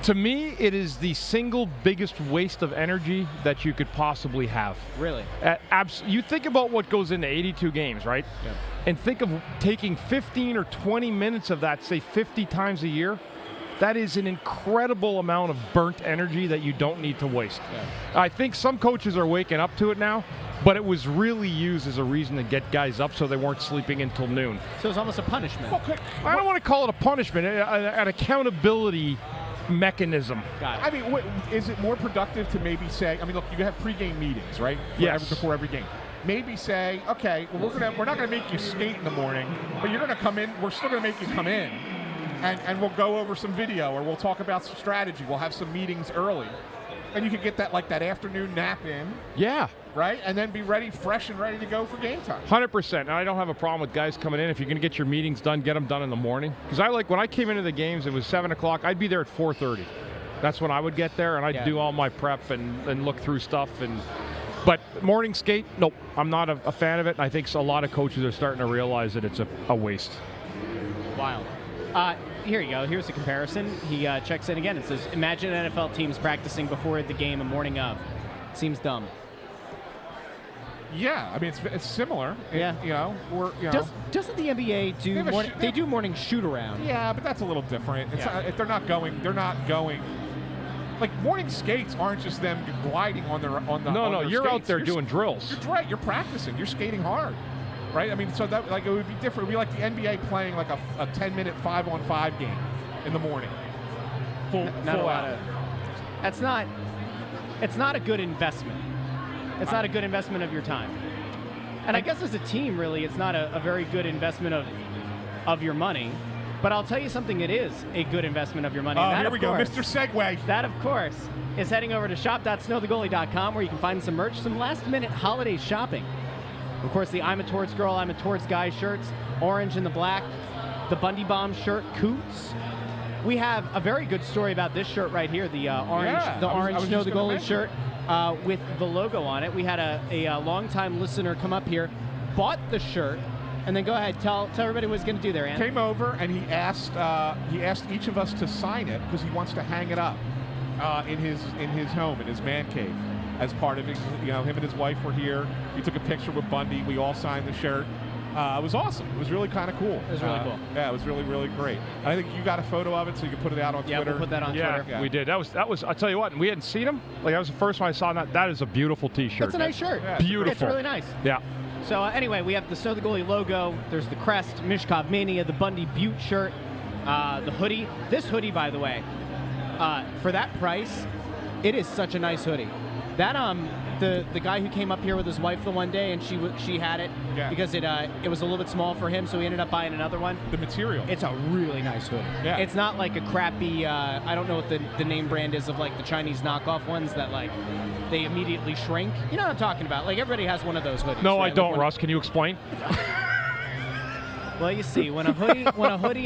To me, it is the single biggest waste of energy that you could possibly have. Really? You think about what goes into 82 games, right? Yeah. And think of taking 15 or 20 minutes of that, say 50 times a year. That is an incredible amount of burnt energy that you don't need to waste. Yeah. I think some coaches are waking up to it now, but it was really used as a reason to get guys up so they weren't sleeping until noon. So it's almost a punishment. I don't want to call it a punishment, an accountability mechanism. Got it. I mean, is it more productive to maybe say, I mean, look, you have pregame meetings, right? Yes. Before every game. Maybe say, okay, well, we're not going to make you skate in the morning, but you're going to come in. We're still going to make you come in, and we'll go over some video, or we'll talk about some strategy. We'll have some meetings early, and you can get that afternoon nap in. Yeah. Right, and then be fresh and ready to go for game time. 100%. And I don't have a problem with guys coming in. If you're going to get your meetings done, get them done in the morning. Because when I came into the games, it was 7 o'clock. I'd be there at 4:30. That's when I would get there, and I'd do all my prep and look through stuff. But morning skate, nope, I'm not a fan of it. And I think a lot of coaches are starting to realize that it's a waste. Wild. Here you go. Here's a comparison. He checks in again. It says, imagine NFL teams practicing before the game a morning of. Seems dumb. Yeah, I mean it's similar. Yeah, doesn't the NBA do they do morning shoot around? Yeah, but that's a little different. It's not, if they're not going. Like morning skates aren't just them gliding on the. No, you're skates. out there doing drills. You're right. You're practicing. You're skating hard, right? I mean, so that it would be different. It would be like the NBA playing like a 10-minute 5-on-5 game in the morning. Full out. It's not a good investment. It's not a good investment of your time. And I guess as a team, really, it's not a very good investment of your money. But I'll tell you something, it is a good investment of your money. Oh, here we go, Mr. Segway. That, of course, is heading over to shop.snowthegoalie.com, where you can find some merch, some last-minute holiday shopping. Of course, the I'm a Torts Girl, I'm a Torts Guy shirts, orange and the black, the Bundy Bomb shirt, Coots. We have a very good story about this shirt right here, the orange Snow the Goalie shirt. With the logo on it. We had a longtime listener come up here, bought the shirt, and then go ahead, tell everybody what he's going to do there, Ann. Came over and he asked each of us to sign it because he wants to hang it up in his home, in his man cave, as part of his, him and his wife were here. We took a picture with Bundy. We all signed the shirt. It was awesome. It was really kind of cool. It was really cool. Yeah, it was really, really great. And I think you got a photo of it, so you can put it out on Twitter. Yeah, we'll put that on Twitter. Yeah, we did. That was. I'll tell you what. And we hadn't seen him. Like that was the first one I saw. That is a beautiful T-shirt. That's a nice shirt. Yeah, beautiful. It's really nice. Yeah. So anyway, we have the Snow the Goalie logo. There's the crest, Mishkov Mania, the Bundy Butte shirt, the hoodie. This hoodie, by the way, for that price, it is such a nice hoodie. That the guy who came up here with his wife the one day and she had it because it was a little bit small for him, so he ended up buying another one. The material. It's a really nice hoodie. Yeah. It's not like a crappy, I don't know what the name brand is of like the Chinese knockoff ones that like they immediately shrink. You know what I'm talking about? Like everybody has one of those hoodies. No, right? I don't, Russ. Can you explain? Well, you see, when a hoodie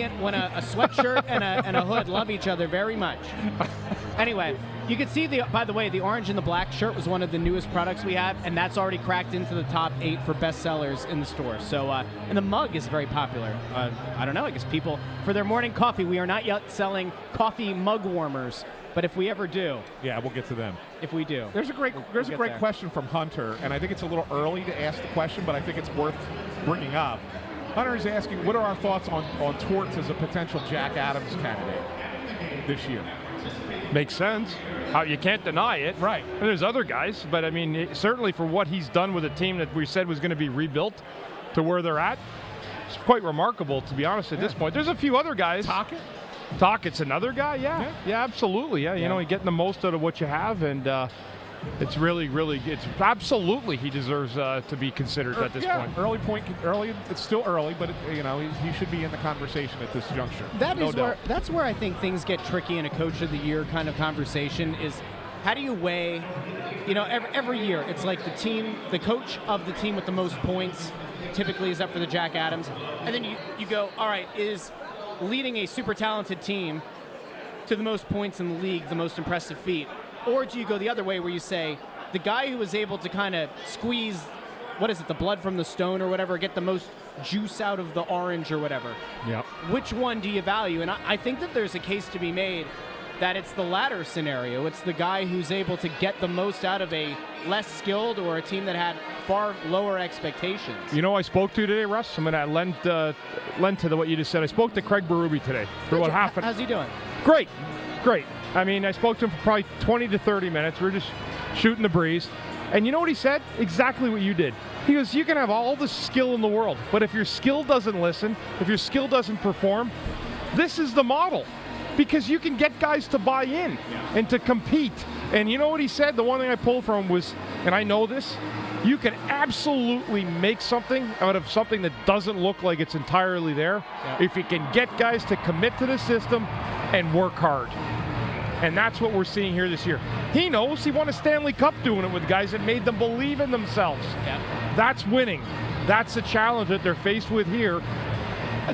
and a sweatshirt and a hood love each other very much. Anyway, you can see by the way, the orange and the black shirt was one of the newest products we have, and that's already cracked into the top 8 for best sellers in the store. So, and the mug is very popular. I don't know. I guess people for their morning coffee. We are not yet selling coffee mug warmers, but if we ever do, yeah, we'll get to them. If we do, there's a great question from Hunter, and I think it's a little early to ask the question, but I think it's worth bringing up. Hunter is asking, what are our thoughts on Torts as a potential Jack Adams candidate this year? Makes sense. You can't deny it. Right. And there's other guys, but I mean, certainly for what he's done with a team that we said was going to be rebuilt to where they're at, it's quite remarkable, to be honest, at this point. There's a few other guys. Tockett's another guy, yeah, absolutely, yeah. You know, you're getting the most out of what you have, and it's really, it's absolutely he deserves to be considered at this point. Early. It's still early, but he should be in the conversation at this juncture. That's where I think things get tricky in a Coach of the Year kind of conversation. Is how do you weigh? Every year it's like the coach of the team with the most points typically is up for the Jack Adams, and then you go, all right, is leading a super talented team to the most points in the league the most impressive feat? Or do you go the other way where you say, the guy who was able to kind of squeeze, the blood from the stone or whatever, get the most juice out of the orange or whatever? Yep. Which one do you value? And I think that there's a case to be made that it's the latter scenario. It's the guy who's able to get the most out of a less skilled or a team that had far lower expectations. You know, I spoke to today, Russ. I'm going to lend to what you just said. I spoke to Craig Berube today for about half an hour. How's he doing? Great. I mean, I spoke to him for probably 20 to 30 minutes. We were just shooting the breeze. And you know what he said? Exactly what you did. He goes, you can have all the skill in the world, but if your skill doesn't listen, if your skill doesn't perform, this is the model. Because you can get guys to buy in and to compete. And you know what he said? The one thing I pulled from him was, and I know this, you can absolutely make something out of something that doesn't look like it's entirely there if you can get guys to commit to the system and work hard. And that's what we're seeing here this year. He knows he won a Stanley Cup doing it with guys that made them believe in themselves. That's winning. That's the challenge that they're faced with here.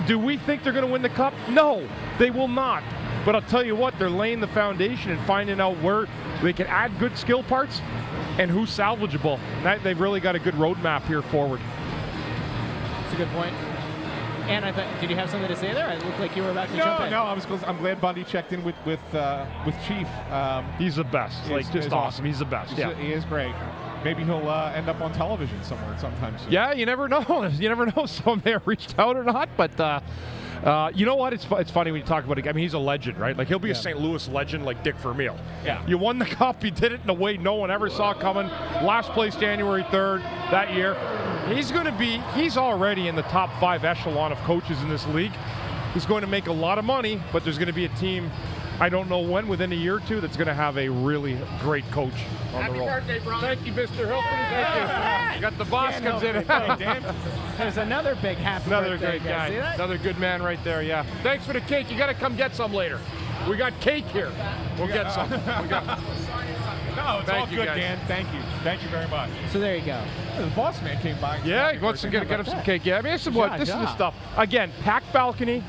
Do we think they're going to win the Cup? No, they will not. But I'll tell you what, they're laying the foundation and finding out where they can add good skill parts and who's salvageable. They've really got a good roadmap here forward. That's a good point. And I thought, did you have something to say there? It looked like you were about to jump in. No, I'm glad Bundy checked in with Chief. He's the best. Just awesome. He's the best. He is great. Maybe he'll end up on television somewhere sometime soon. Yeah, you never know. You never know if someone may have reached out or not. But you know what? It's funny when you talk about it. I mean, he's a legend, right? Like, he'll be a St. Louis legend like Dick Vermeil. Yeah. You won the Cup. You did it in a way no one ever saw coming. Last place January 3rd that year. He's already in the top 5 echelon of coaches in this league. He's going to make a lot of money, but there's going to be a team, I don't know when, within a year or two, that's going to have a really great coach on the roll. Happy birthday, Brian. Thank you, Mr. Hilton. Thank you. Got the boss comes in. There's another big happy Another birthday. great guy. See that? Another good man right there, yeah. Thanks for the cake. You got to come get some later. We got cake here. We'll get some. No, it's all good, guys. Dan. Thank you. Thank you very much. So there you go. The boss man came by. Yeah, he wants to get him some cake. Yeah, I mean, this is the stuff. Again, packed balcony.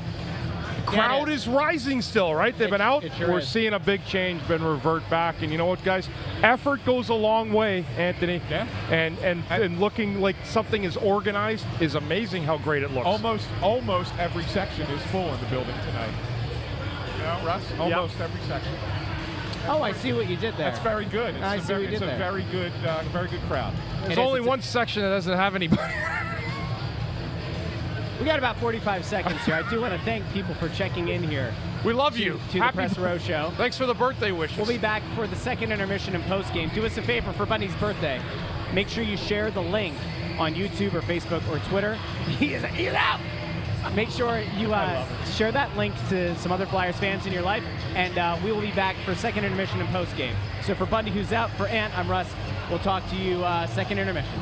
Crowd is rising still, right? They've been out. We're seeing a big change, been revert back. And you know what, guys? Effort goes a long way, Anthony. Yeah. And looking like something is organized is amazing how great it looks. Almost every section is full in the building tonight. You know, Russ? Almost every section. Oh, I see what you did there. That's very good. It's a very good crowd. There's only one section that doesn't have anybody. We got about 45 seconds here. I do want to thank people for checking in here. We love you. To the Press Row Show. Thanks for the birthday wishes. We'll be back for the second intermission and postgame. Do us a favor for Bundy's birthday. Make sure you share the link on YouTube or Facebook or Twitter. He's out! Make sure you share that link to some other Flyers fans in your life, and we will be back for second intermission and postgame. So for Bundy, who's out, for Ant, I'm Russ. We'll talk to you second intermission.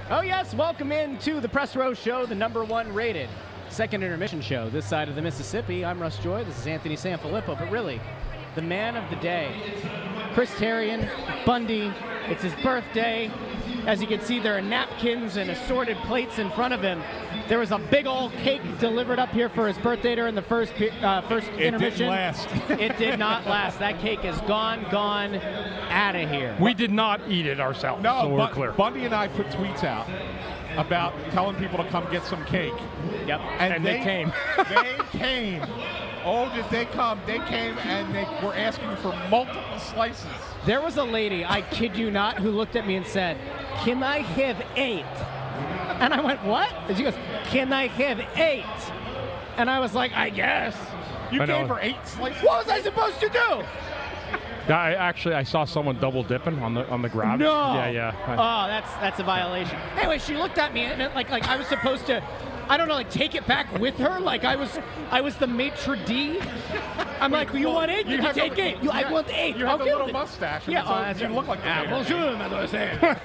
Oh, yes. Welcome in to the Press Row Show, the #1 rated second intermission show this side of the Mississippi. I'm Russ Joy. This is Anthony SanFilippo. But really, the man of the day, Chris Therien, Bundy. It's his birthday. As you can see, there are napkins and assorted plates in front of him. There was a big old cake delivered up here for his birthday during the first intermission. It didn't last. It did not last. That cake is gone, out of here. We did not eat it ourselves, No, so we're clear. Bundy and I put tweets out about telling people to come get some cake. Yep. And they came. They came. Oh, did they come? They came and they were asking for multiple slices. There was a lady, I kid you not, who looked at me and said, "Can I have 8?" And I went, "What?" And she goes, "Can I have 8?" And I was like, "I guess." You I know. gave her 8 slices? What was I supposed to do? I saw someone double dipping on the grab. No. Yeah. Oh, that's a violation. Anyway, she looked at me and like I was supposed to, I don't know, like take it back with her. Like I was the maitre d'. I'm like, you want 8? You take 8. I want 8. You have a Okay, little then. mustache. And Yeah, so you look like that. Bonjour, mademoiselle.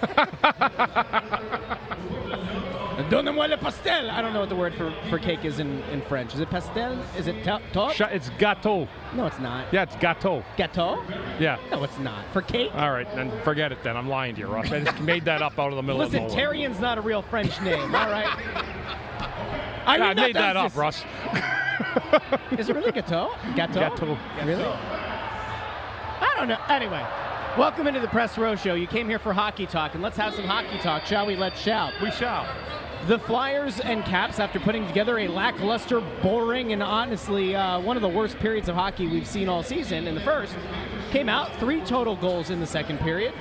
Donnez-moi le pastel. I don't know what the word for cake is in French. Is it pastel? Is it tart? It's gâteau. No, it's not. Yeah, it's gâteau. Gâteau? Yeah. No, it's not. For cake? All right, then forget it then. I'm lying to you, Russ. I just made that up out of the middle Listen, of nowhere. Therien's not a real French name, all right? I made that up, Russ. Is it really gâteau? Gâteau. Really? I don't know. Anyway, welcome into the Press Row Show. You came here for hockey talk, and let's have some hockey talk, shall we? Let's shout. We shall. The Flyers and Caps, after putting together a lackluster, boring, and honestly one of the worst periods of hockey we've seen all season in the first, came out 3 total goals in the second period.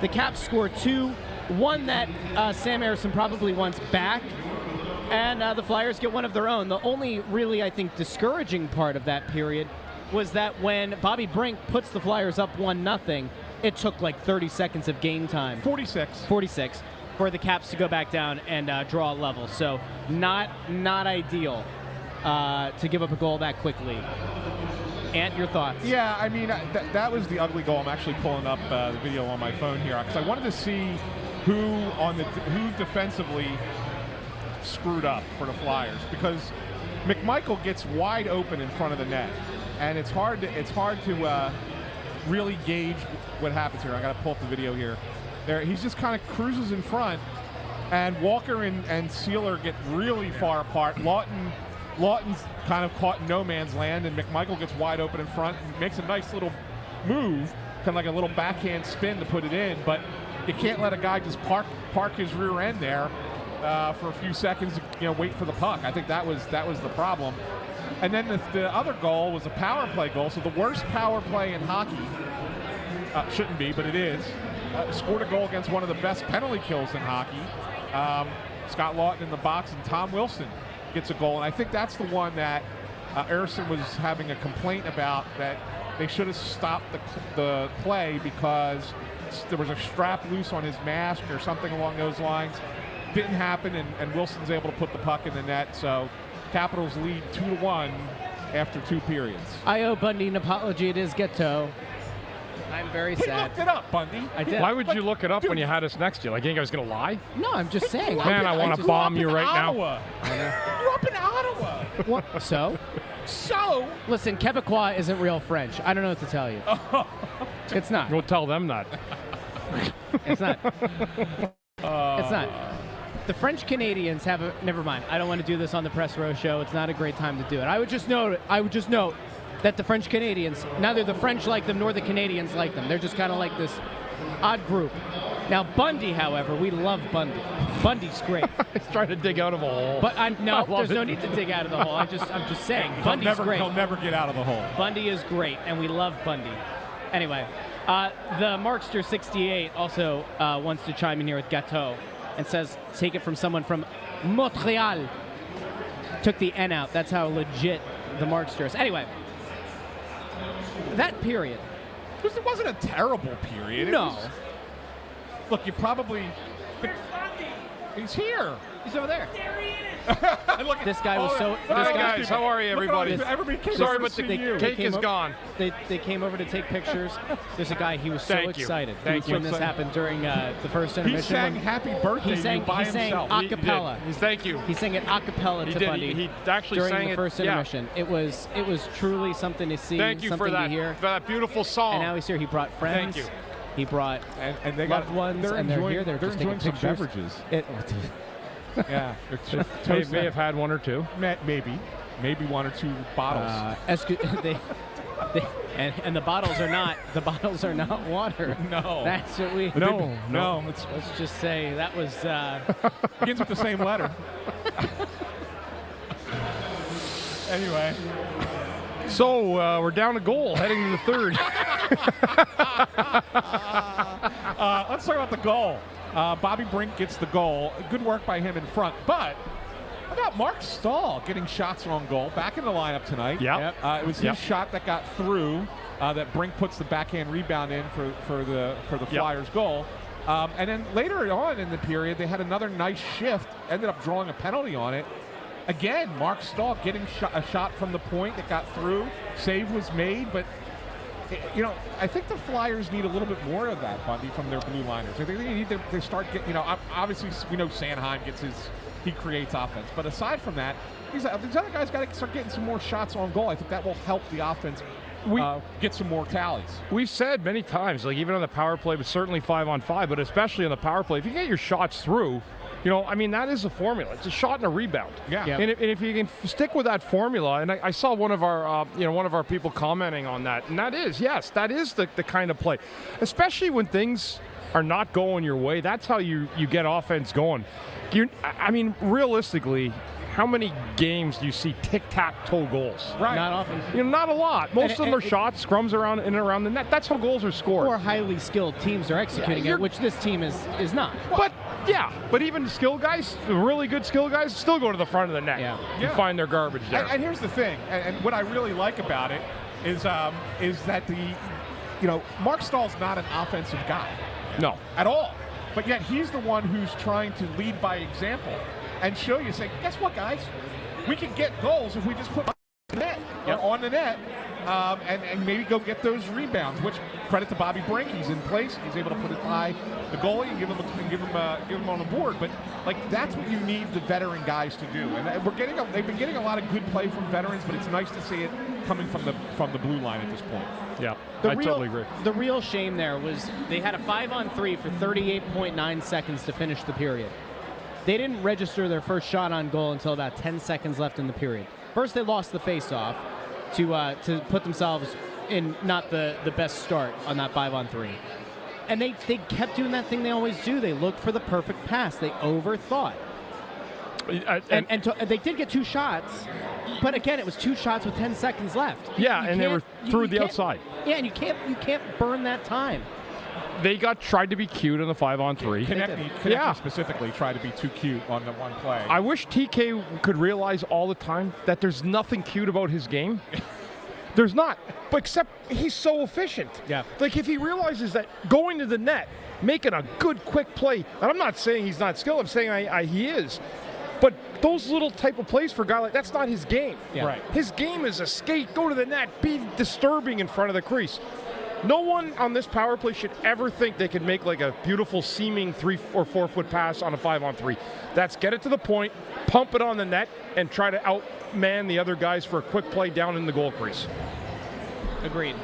The Caps scored 2, one that Sam Ersson probably wants back, and the Flyers get one of their own. The only really, I think, discouraging part of that period was that when Bobby Brink puts the Flyers up 1-0, it took like 30 seconds of game time. 46. For the Caps to go back down and draw a level. So not ideal to give up a goal that quickly. Ant, your thoughts? Yeah, I mean, that was the ugly goal. I'm actually pulling up the video on my phone here because I wanted to see who defensively screwed up for the Flyers, because McMichael gets wide open in front of the net, and it's hard to really gauge what happens here. I got to pull up the video here. There, he's just kind of cruises in front, and Walker and Sealer get really far apart. Lawton's kind of caught in no man's land, and McMichael gets wide open in front and makes a nice little move, kind of like a little backhand spin to put it in. But you can't let a guy just park his rear end there for a few seconds, wait for the puck. I think that was the problem. And then the other goal was a power play goal. So the worst power play in hockey, shouldn't be, but it is. Scored a goal against one of the best penalty kills in hockey. Scott Lawton in the box, and Tom Wilson gets a goal. And I think that's the one that Ersson was having a complaint about, that they should have stopped the play because there was a strap loose on his mask or something along those lines. Didn't happen, and Wilson's able to put the puck in the net. So Capitals lead 2-1 after 2 periods. I owe Bundy an apology. It is ghetto. I'm very sad. He looked it up, Bundy. I did. Why would you look it up when you had us next to you? Like, you think I was going to lie? No, I'm just saying. Man, I want to bomb you right now. You're up in Ottawa. What? So? Listen, Quebecois isn't real French. I don't know what to tell you. It's not. Go tell them that. It's not. It's not. The French Canadians have a. Never mind. I don't want to do this on the Press Row Show. It's not a great time to do it. I would just note that the French Canadians, neither the French like them nor the Canadians like them. They're just kind of like this odd group. Now, Bundy, however, we love Bundy. Bundy's great. He's trying to dig out of a hole. But there's no need to dig out of the hole. I'm just saying, Bundy's great. He'll never get out of the hole. Bundy is great, and we love Bundy. Anyway, the Markster 68 also wants to chime in here with Gâteau and says, take it from someone from Montreal. Took the N out. That's how legit the Markster is. Anyway, that period. It wasn't a terrible period. No. Look, you probably... He's here. He's over there. Look, This guy was so. Hi, guys. How are you, everybody? Everybody came Sorry, over but to see the you. cake is gone. They came over to take pictures. There's a guy. He was so Thank you. excited Thank you. when this happened during the first intermission. He sang "Happy Birthday" He sang by himself. a cappella. Thank you. He sang it a cappella to did. Bundy. He actually during sang the it, first yeah. intermission. It was truly something to see. Thank you something for that, to hear. for that beautiful song. And now he's here. He brought friends. Thank you. He brought and they loved got ones, and they're here. They're just enjoying taking some pictures. beverages. Yeah, They may have had one or two. maybe one or two bottles. And the bottles are not water. No. That's what we. No. Let's just say that was. Begins with the same letter. Anyway. So we're down a goal, heading to the third. Let's talk about the goal. Bobby Brink gets the goal. Good work by him in front. But how about Mark Stahl getting shots on goal? Back in the lineup tonight. Yep. It was his shot that got through. That Brink puts the backhand rebound in for the Flyers goal. And then later on in the period, they had another nice shift. Ended up drawing a penalty on it. Again, Mark Stahl getting a shot from the point that got through. Save was made, but I think the Flyers need a little bit more of that, Bundy, from their blue liners. I think they need to start getting, obviously we know Sanheim he creates offense. But aside from that, these other guys got to start getting some more shots on goal. I think that will help the offense get some more tallies. We've said many times, like even on the power play, but certainly 5-on-5, but especially on the power play, if you get your shots through, that is a formula. It's a shot and a rebound. Yeah. Yep. And if you can stick with that formula, and I saw one of our people commenting on that, and that is the kind of play, especially when things are not going your way. That's how you get offense going. Realistically, how many games do you see tic-tac-toe goals? Right. Not often. Not a lot. Most of them are shots, scrums around in and around the net. That's how goals are scored. Or highly skilled teams are executing it, which this team is not. But even skill guys, really good skill guys, still go to the front of the net and find their garbage there. And here's the thing, and what I really like about it is that Mark Stahl's not an offensive guy. No. At all. But yet he's the one who's trying to lead by example and show you, say, guess what, guys? We can get goals if we just put on the net, on the net, and maybe go get those rebounds. Which credit to Bobby Brink, he's in place. He's able to put it by the goalie and give him on the board. But that's what you need the veteran guys to do. And they've been getting a lot of good play from veterans, but it's nice to see it coming from the blue line at this point. Yeah, I totally agree. The real shame there was they had a 5-on-3 for 38.9 seconds to finish the period. They didn't register their first shot on goal until about 10 seconds left in the period. First, they lost the face-off to put themselves in not the best start on that 5-on-3. And they kept doing that thing they always do. They looked for the perfect pass. They overthought. And they did get two shots, but again, it was two shots with 10 seconds left. And they were through the outside. Yeah, and you can't burn that time. They tried to be cute on the 5-on-3. Konechny specifically tried to be too cute on the one play. I wish TK could realize all the time that there's nothing cute about his game. There's not, but except he's so efficient. Yeah. Like if he realizes that going to the net, making a good quick play, and I'm not saying he's not skilled, I'm saying he is. But those little type of plays for a guy that's not his game. Yeah. Right. His game is a skate, go to the net, be disturbing in front of the crease. No one on this power play should ever think they can make like a beautiful seeming 3 or 4 foot pass on a 5-on-3. That's get it to the point, pump it on the net, and try to outman the other guys for a quick play down in the goal crease. Agreed.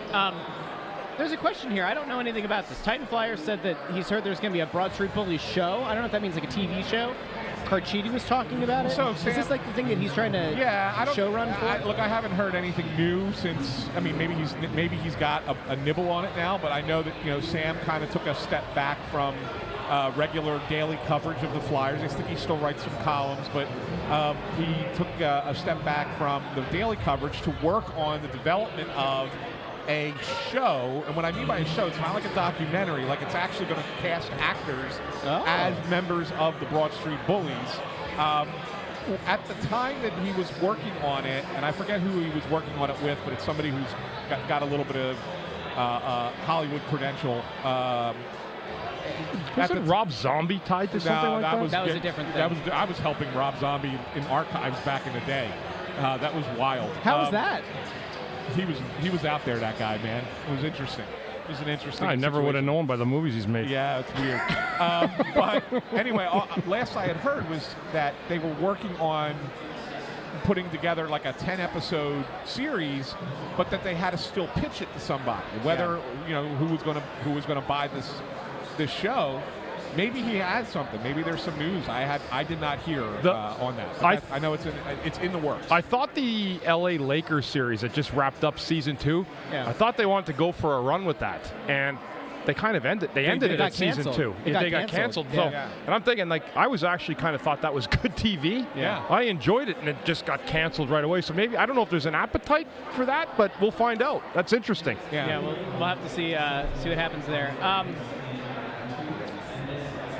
There's a question here. I don't know anything about this. Titan Flyer said that he's heard there's going to be a Broad Street Bullies show. I don't know if that means like a TV show. Carchidi was talking about it. So, is this like the thing that he's trying to show run for? I haven't heard anything new since. I mean, maybe he's got a nibble on it now, but I know that Sam kind of took a step back from regular daily coverage of the Flyers. I think he still writes some columns, but he took a step back from the daily coverage to work on the development of a show. And what I mean by a show, it's not like a documentary. Like it's actually going to cast actors as members of the Broad Street Bullies. At the time that he was working on it, and I forget who he was working on it with, but it's somebody who's got a little bit of Hollywood credential. Wasn't Rob Zombie tied to something like that? That was a different thing. I was helping Rob Zombie in archives back in the day. That was wild. How was that? He was out there, that guy, man. It was interesting. It was an interesting I never would have known by the movies he's made. Yeah, it's weird. But anyway, last I had heard was that they were working on putting together like a 10-episode series, but that they had to still pitch it to somebody. Whether who was going to buy this show. Maybe he had something. Maybe there's some news. I did not hear on that. I know it's in the works. I thought the LA Lakers series that just wrapped up season 2. Yeah. I thought they wanted to go for a run with that, and they kind of ended. They ended it at season 2. They got canceled. Yeah. So, and I'm thinking, like, I was actually kind of thought that was good TV. Yeah. I enjoyed it, and it just got canceled right away. So maybe I don't know if there's an appetite for that, but we'll find out. That's interesting. Yeah, we'll have to see what happens there.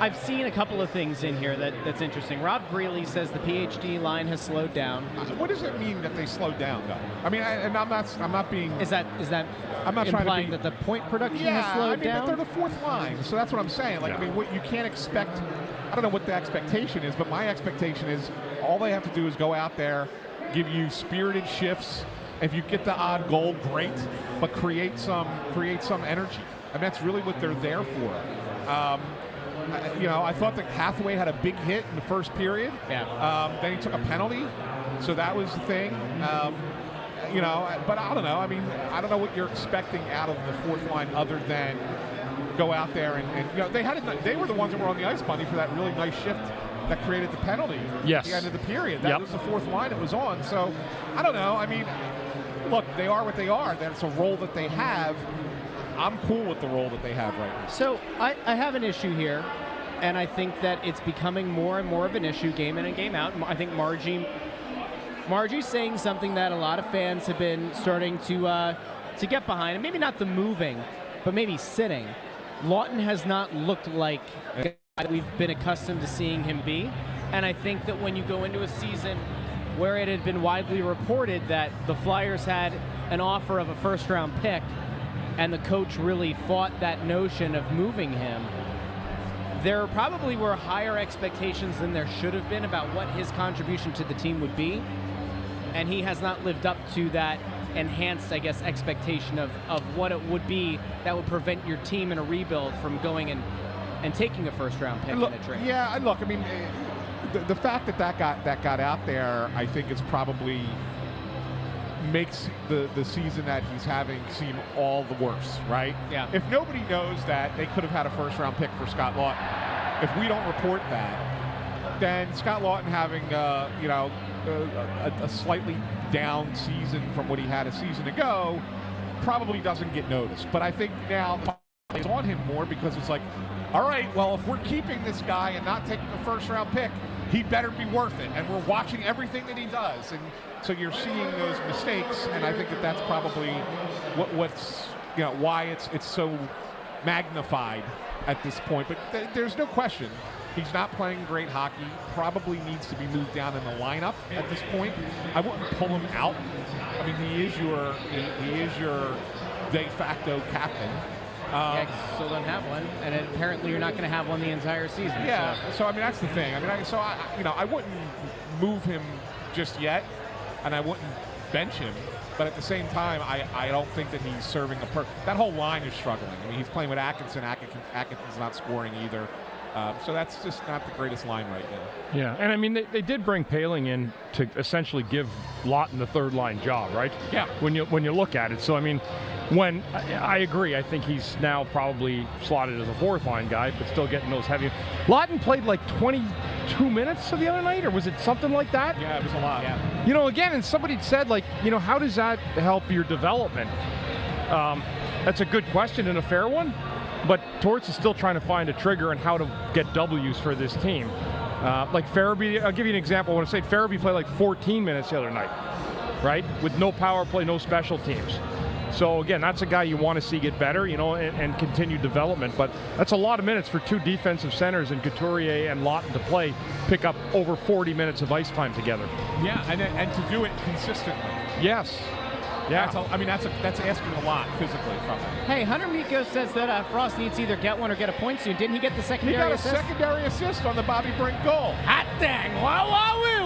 I've seen a couple of things in here that's interesting. Rob Greeley says the PhD line has slowed down. What does it mean that they slowed down, though? I mean, I'm not being. Is that I'm not implying trying to that the point production has slowed down? but they're the fourth line, so that's what I'm saying. Like, I mean, what you can't expect. I don't know what the expectation is, but my expectation is all they have to do is go out there, give you spirited shifts. If you get the odd goal, great, but create some energy, and that's really what they're there for. I thought that Hathaway had a big hit in the first period. Yeah. Then he took a penalty, so that was the thing. But I don't know. I mean, I don't know what you're expecting out of the fourth line other than go out there and they were the ones that were on the ice, Bundy, for that really nice shift that created the penalty Yes. at the end of the period. That was the fourth line it was on. So I don't know. I mean, look, they are what they are. That's a role that they have. I'm cool with the role that they have right now. So I have an issue here, and I think that it's becoming more and more of an issue game in and game out. I think Margie's saying something that a lot of fans have been starting to get behind, and maybe not the moving, but maybe sitting. Lawton has not looked like we've been accustomed to seeing him be, and I think that when you go into a season where it had been widely reported that the Flyers had an offer of a first-round pick, and the coach really fought that notion of moving him, there probably were higher expectations than there should have been about what his contribution to the team would be, and he has not lived up to that enhanced, I guess, expectation of what it would be that would prevent your team in a rebuild from going and taking a first-round pick in a trade. Yeah, look, I mean, the fact that got out there, I think it's probably makes the season that he's having seem all the worse, right? Yeah. If nobody knows that they could have had a first-round pick for Scott Lawton, if we don't report that, then Scott Lawton having a slightly down season from what he had a season ago probably doesn't get noticed. But I think now it's on him more because it's like, all right, well, if we're keeping this guy and not taking a first-round pick, he better be worth it. And we're watching everything that he does. And so you're seeing those mistakes, and I think that's probably what's why it's so magnified at this point. But there's no question he's not playing great hockey. Probably needs to be moved down in the lineup at this point. I wouldn't pull him out. I mean, he is your de facto captain. Yeah, 'cause you still don't have one, and apparently you're not going to have one the entire season. Yeah, so I mean that's the thing. I mean, I wouldn't move him just yet, and I wouldn't bench him. But at the same time, I don't think that he's serving a that whole line is struggling. I mean, he's playing with Atkinson. Atkinson's not scoring either. So that's just not the greatest line right now. Yeah, and I mean, they did bring Poehling in to essentially give Lawton the third-line job, right? Yeah. When you look at it. So, I mean, when I agree, I think he's now probably slotted as a fourth-line guy, but still getting those heavy. Lawton played like 22 minutes the other night, or was it something like that? Yeah, it was a lot. Yeah. Again, and somebody said, like, how does that help your development? That's a good question and a fair one. But Torts is still trying to find a trigger on how to get W's for this team. Like Farabee, I'll give you an example. I want to say Farabee played like 14 minutes the other night, right? With no power play, no special teams. So again, that's a guy you want to see get better, and continue development. But that's a lot of minutes for two defensive centers and Couturier and Lawton to pick up over 40 minutes of ice time together. Yeah, and to do it consistently. Yes. Yeah. That's asking a lot physically from him. Hey, Hunter Miko says that Frost needs to either get one or get a point soon. Didn't he get the He secondary got a assist? secondary assist on the Bobby Brink goal. Hot dang! Wow!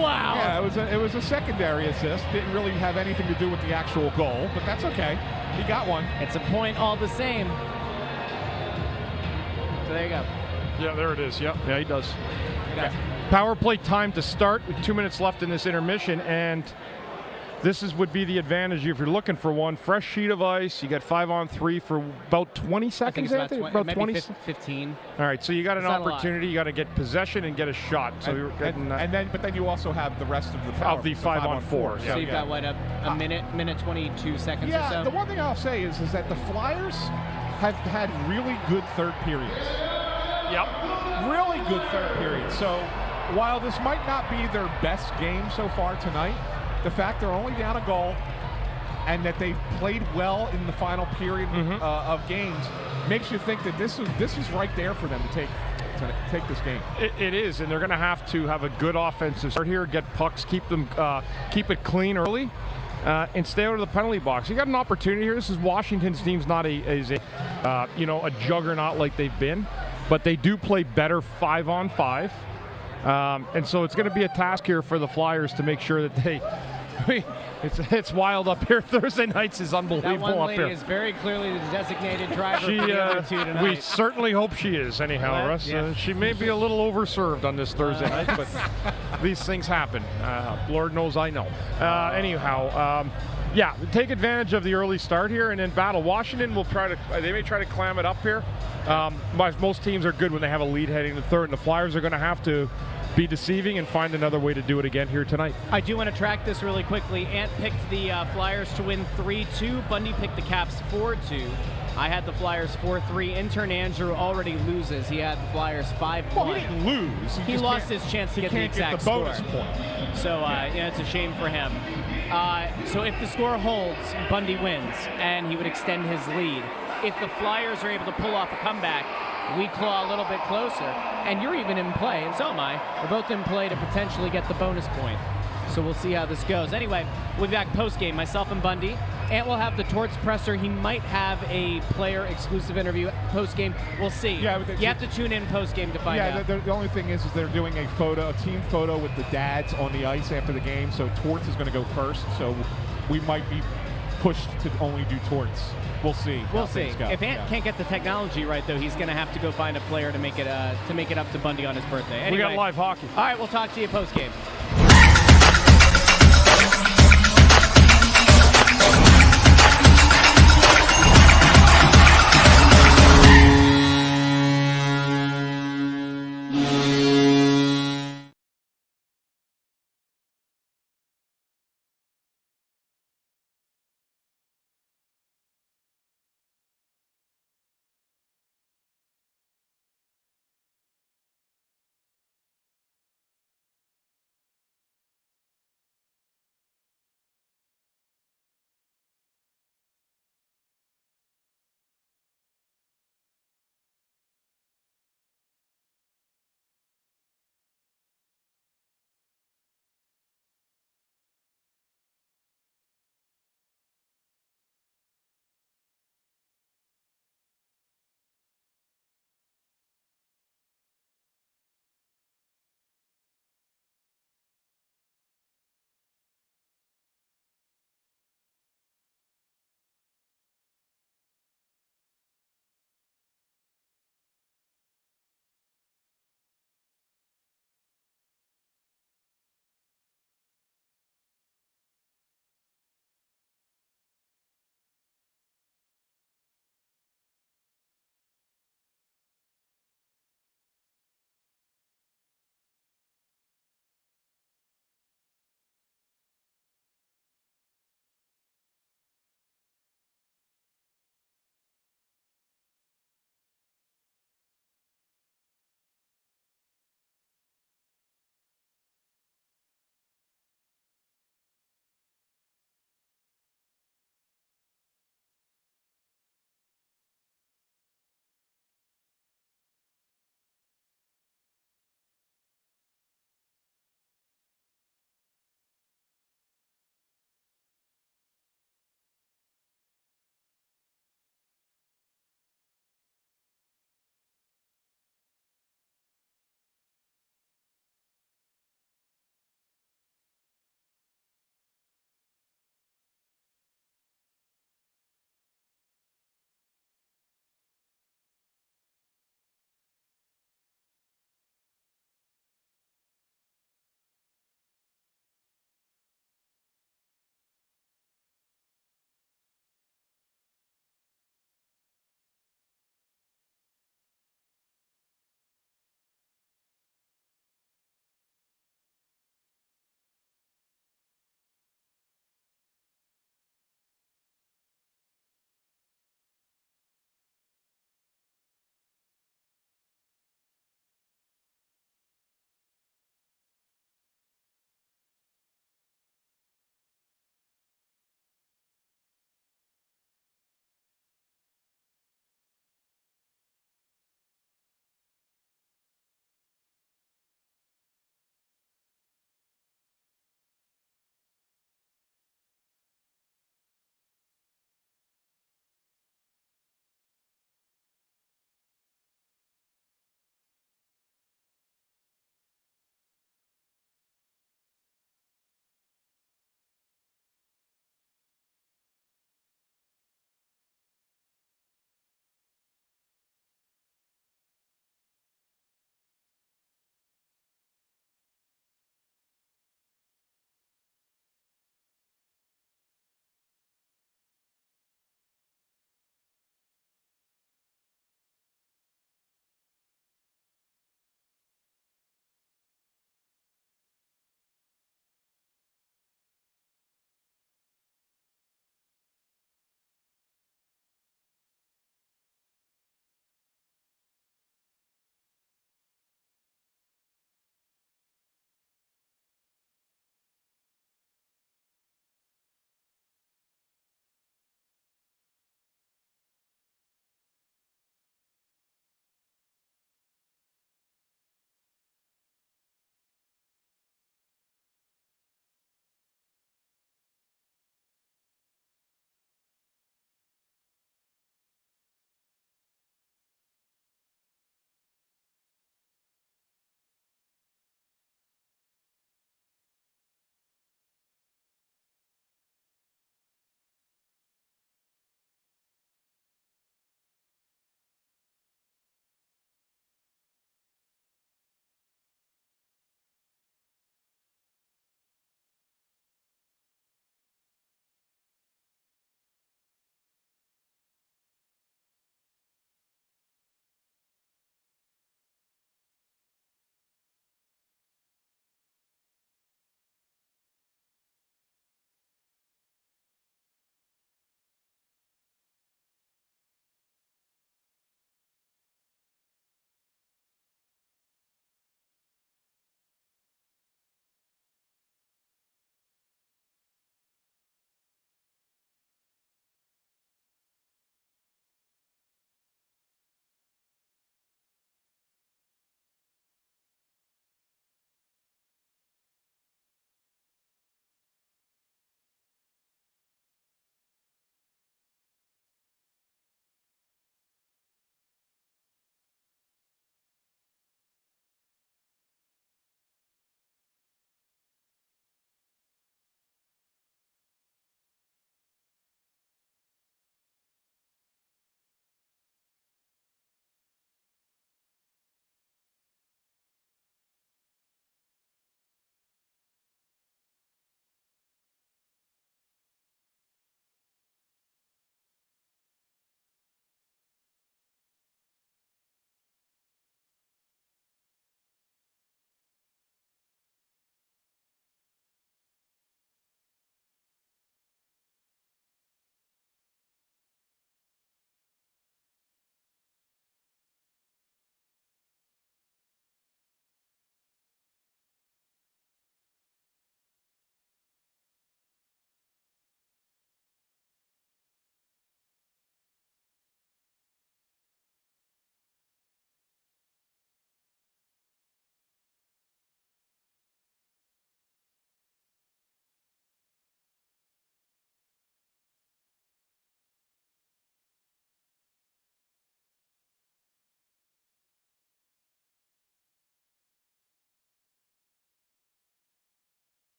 Yeah, it was a secondary assist. Didn't really have anything to do with the actual goal, but that's okay. He got one. It's a point all the same. So there you go. Yeah, there it is. Yep. Yeah, he does. Okay. Power play time to start with 2 minutes left in this intermission, and this would be the advantage if you're looking for one. Fresh sheet of ice. You got 5-on-3 for about 20 seconds. I think it's about 20. 15. All right, so you got an It's not a lot. opportunity. You got to get possession and get a shot. So you're getting but then you also have the rest of the power, of the 5-on-4. So you've got what, a minute 22 seconds or so. The one thing I'll say is that the Flyers have had really good third periods. Yep. Really good third period. So while this might not be their best game so far tonight, the fact they're only down a goal and that they've played well in the final period of games makes you think that this is right there for them to take this game. It is, and they're going to have a good offensive start here, get pucks, keep it clean early, and stay out of the penalty box. You got an opportunity here. This is Washington's team's not a juggernaut like they've been, but they do play better 5-on-5. And so it's going to be a task here for the Flyers to make sure that it's wild up here. Thursday nights is unbelievable That one up lady here. is very clearly the designated driver for the other two tonight. We certainly hope she is, anyhow, Well, Russ. yeah. She may be a little overserved on this Thursday night, but these things happen. Lord knows I know. Anyhow, take advantage of the early start here and then battle. Washington will they may try to clam it up here. Most teams are good when they have a lead heading to third, and the Flyers are going to have to be deceiving and find another way to do it again here tonight. I do want to track this really quickly. Ant picked the Flyers to win 3-2. Bundy picked the Caps 4-2. I had the Flyers 4-3. Intern Andrew already loses. He had the Flyers 5-1. Well, he didn't lose. He lost his chance to get the exact score. Bonus score. point. So it's a shame for him. So if the score holds, Bundy wins, and he would extend his lead. If the Flyers are able to pull off a comeback, we claw a little bit closer, and you're even in play, and so am I. We're both in play to potentially get the bonus point. So we'll see how this goes. Anyway, we'll be back post-game, myself and Bundy. Ant will have the Torts presser. He might have a player-exclusive interview post-game. We'll see. Yeah, you have to tune in post-game to find out. Yeah, the only thing is they're doing a team photo with the dads on the ice after the game, so Torts is going to go first, so we might be pushed to only do Torts. We'll see. We'll see. If Ant can't get the technology right, though, he's going to have to go find a player to make it up to Bundy on his birthday. Anyway, We got live hockey. All right, we'll talk to you post-game.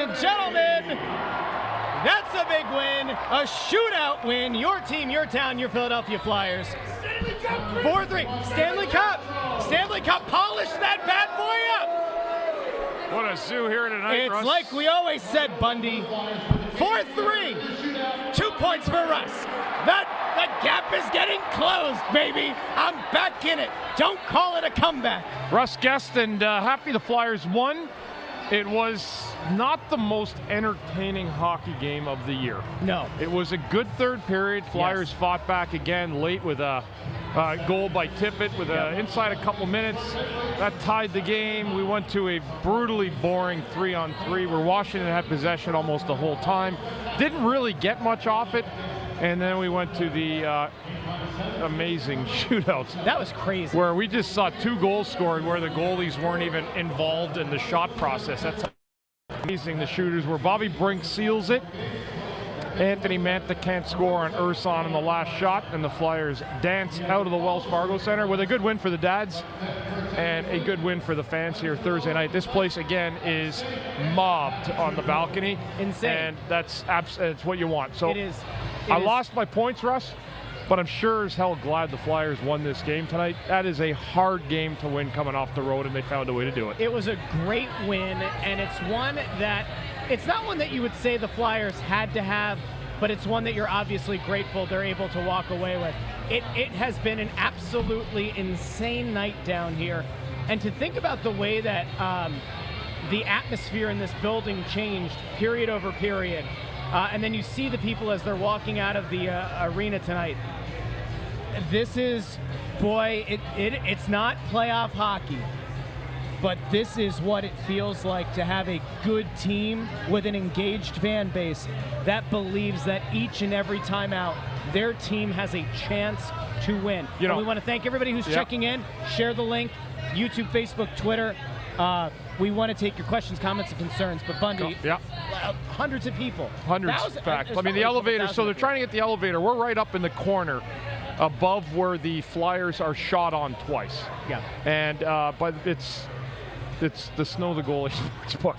and gentlemen, that's a big win, a shootout win. Your team, your town, your Philadelphia Flyers. 4-3, Stanley Cup. Stanley Cup, polish that bad boy up. What a zoo here tonight, Russ. It's like we always said, Bundy. 4-3, 2 points for Russ. The gap is getting closed, baby. I'm back in it. Don't call it a comeback. Russ Guest, and happy the Flyers won. It was not the most entertaining hockey game of the year. No. It was a good third period. Flyers fought back again late with a goal by Tippett with inside a couple minutes. That tied the game. We went to a brutally boring 3-on-3 where Washington had possession almost the whole time. Didn't really get much off it. And then we went to the amazing shootouts. That was crazy. Where we just saw 2 goals scored where the goalies weren't even involved in the shot process. That's amazing the shooters were. Bobby Brink seals it. Anthony Mantha can't score on Urson in the last shot, and the Flyers dance out of the Wells Fargo Center with a good win for the Dads and a good win for the fans here Thursday night. This place, again, is mobbed on the balcony. Insane. And that's what you want. So it is. I lost my points, Russ, but I'm sure as hell glad the Flyers won this game tonight. That is a hard game to win coming off the road, and they found a way to do it. It was a great win, and it's one that it's not one that you would say the Flyers had to have, but it's one that you're obviously grateful they're able to walk away with. It has been an absolutely insane night down here, and to think about the way that the atmosphere in this building changed period over period, and then you see the people as they're walking out of the arena tonight. This is, boy, it's not playoff hockey, but this is what it feels like to have a good team with an engaged fan base that believes that each and every time out, their team has a chance to win. You know, and we want to thank everybody who's checking in. Share the link, YouTube, Facebook, Twitter. We want to take your questions, comments, and concerns. But Bundy, hundreds of people. Hundreds, in fact. I mean, the elevator, so they're trying to get the elevator. We're right up in the corner above where the Flyers are shot on twice. Yeah. And but it's the Snow the Goalie Sportsbook.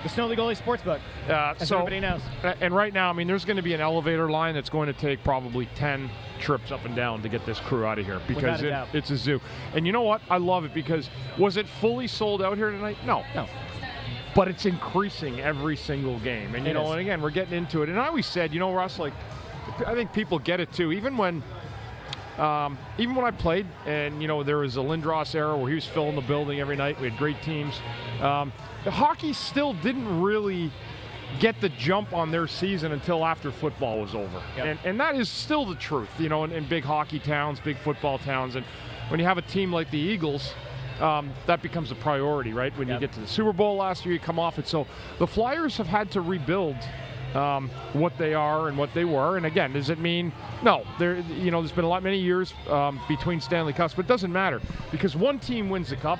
The Snow the Goalie Sportsbook, as everybody knows. And right now, I mean, there's going to be an elevator line that's going to take probably 10 trips up and down to get this crew out of here because it's a zoo. And you know what? I love it because was it fully sold out here tonight? No. But it's increasing every single game. And, you know, and again, we're getting into it. And I always said, you know, Russ, like, I think people get it too. Even when I played, and you know there was a Lindros era where he was filling the building every night. We had great teams. The hockey still didn't really get the jump on their season until after football was over, and that is still the truth. You know, in big hockey towns, big football towns, and when you have a team like the Eagles, that becomes a priority, right? When you get to the Super Bowl last year, you come off it. So the Flyers have had to rebuild what they are and what they were. And again, does it mean no? There's been many years between Stanley Cups, but it doesn't matter because one team wins the cup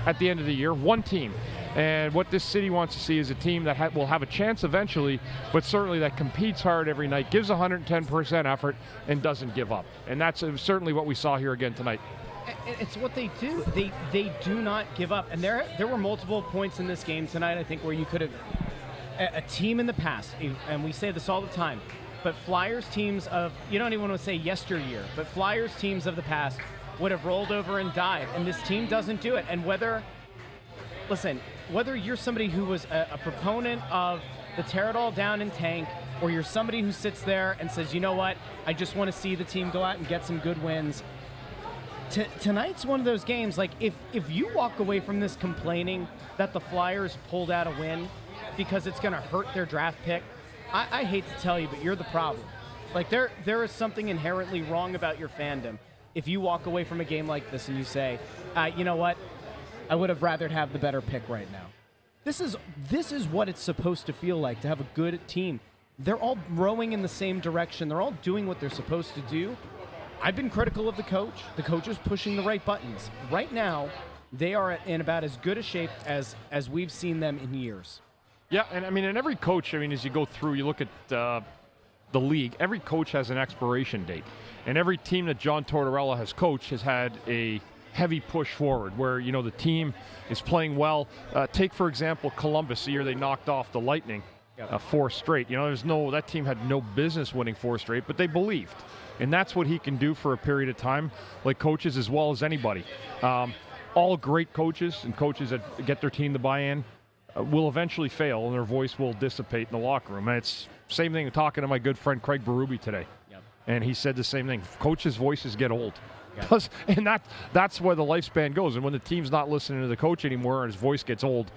at the end of the year. One team, and what this city wants to see is a team that will have a chance eventually, but certainly that competes hard every night, gives 110% effort, and doesn't give up. And that's certainly what we saw here again tonight. It's what they do. They do not give up. And there were multiple points in this game tonight, I think, where you could have. A team in the past, and we say this all the time, but Flyers teams of, you don't even want to say yesteryear, but Flyers teams of the past would have rolled over and died, and this team doesn't do it. And whether you're somebody who was a proponent of the tear it all down and tank, or you're somebody who sits there and says, you know what, I just want to see the team go out and get some good wins. Tonight's one of those games, like if you walk away from this complaining that the Flyers pulled out a win, because it's going to hurt their draft pick, I hate to tell you, but you're the problem. Like, there is something inherently wrong about your fandom if you walk away from a game like this and you say, you know what, I would have rather have the better pick right now. This is what it's supposed to feel like to have a good team. They're all rowing in the same direction. They're all doing what they're supposed to do. I've been critical of the coach. The coach is pushing the right buttons. Right now, they are in about as good a shape as we've seen them in years. Yeah, and I mean, and every coach, I mean, as you go through, you look at the league, every coach has an expiration date. And every team that John Tortorella has coached has had a heavy push forward where, the team is playing well. Take, for example, Columbus, the year they knocked off the Lightning 4 straight. That team had no business winning 4 straight, but they believed. And that's what he can do for a period of time, like coaches as well as anybody. All great coaches and coaches that get their team to buy in will eventually fail, and their voice will dissipate in the locker room. And it's the same thing talking to my good friend Craig Berube today. Yep. And he said the same thing. Coaches' voices get old. Yep. And that's where the lifespan goes. And when the team's not listening to the coach anymore and his voice gets old,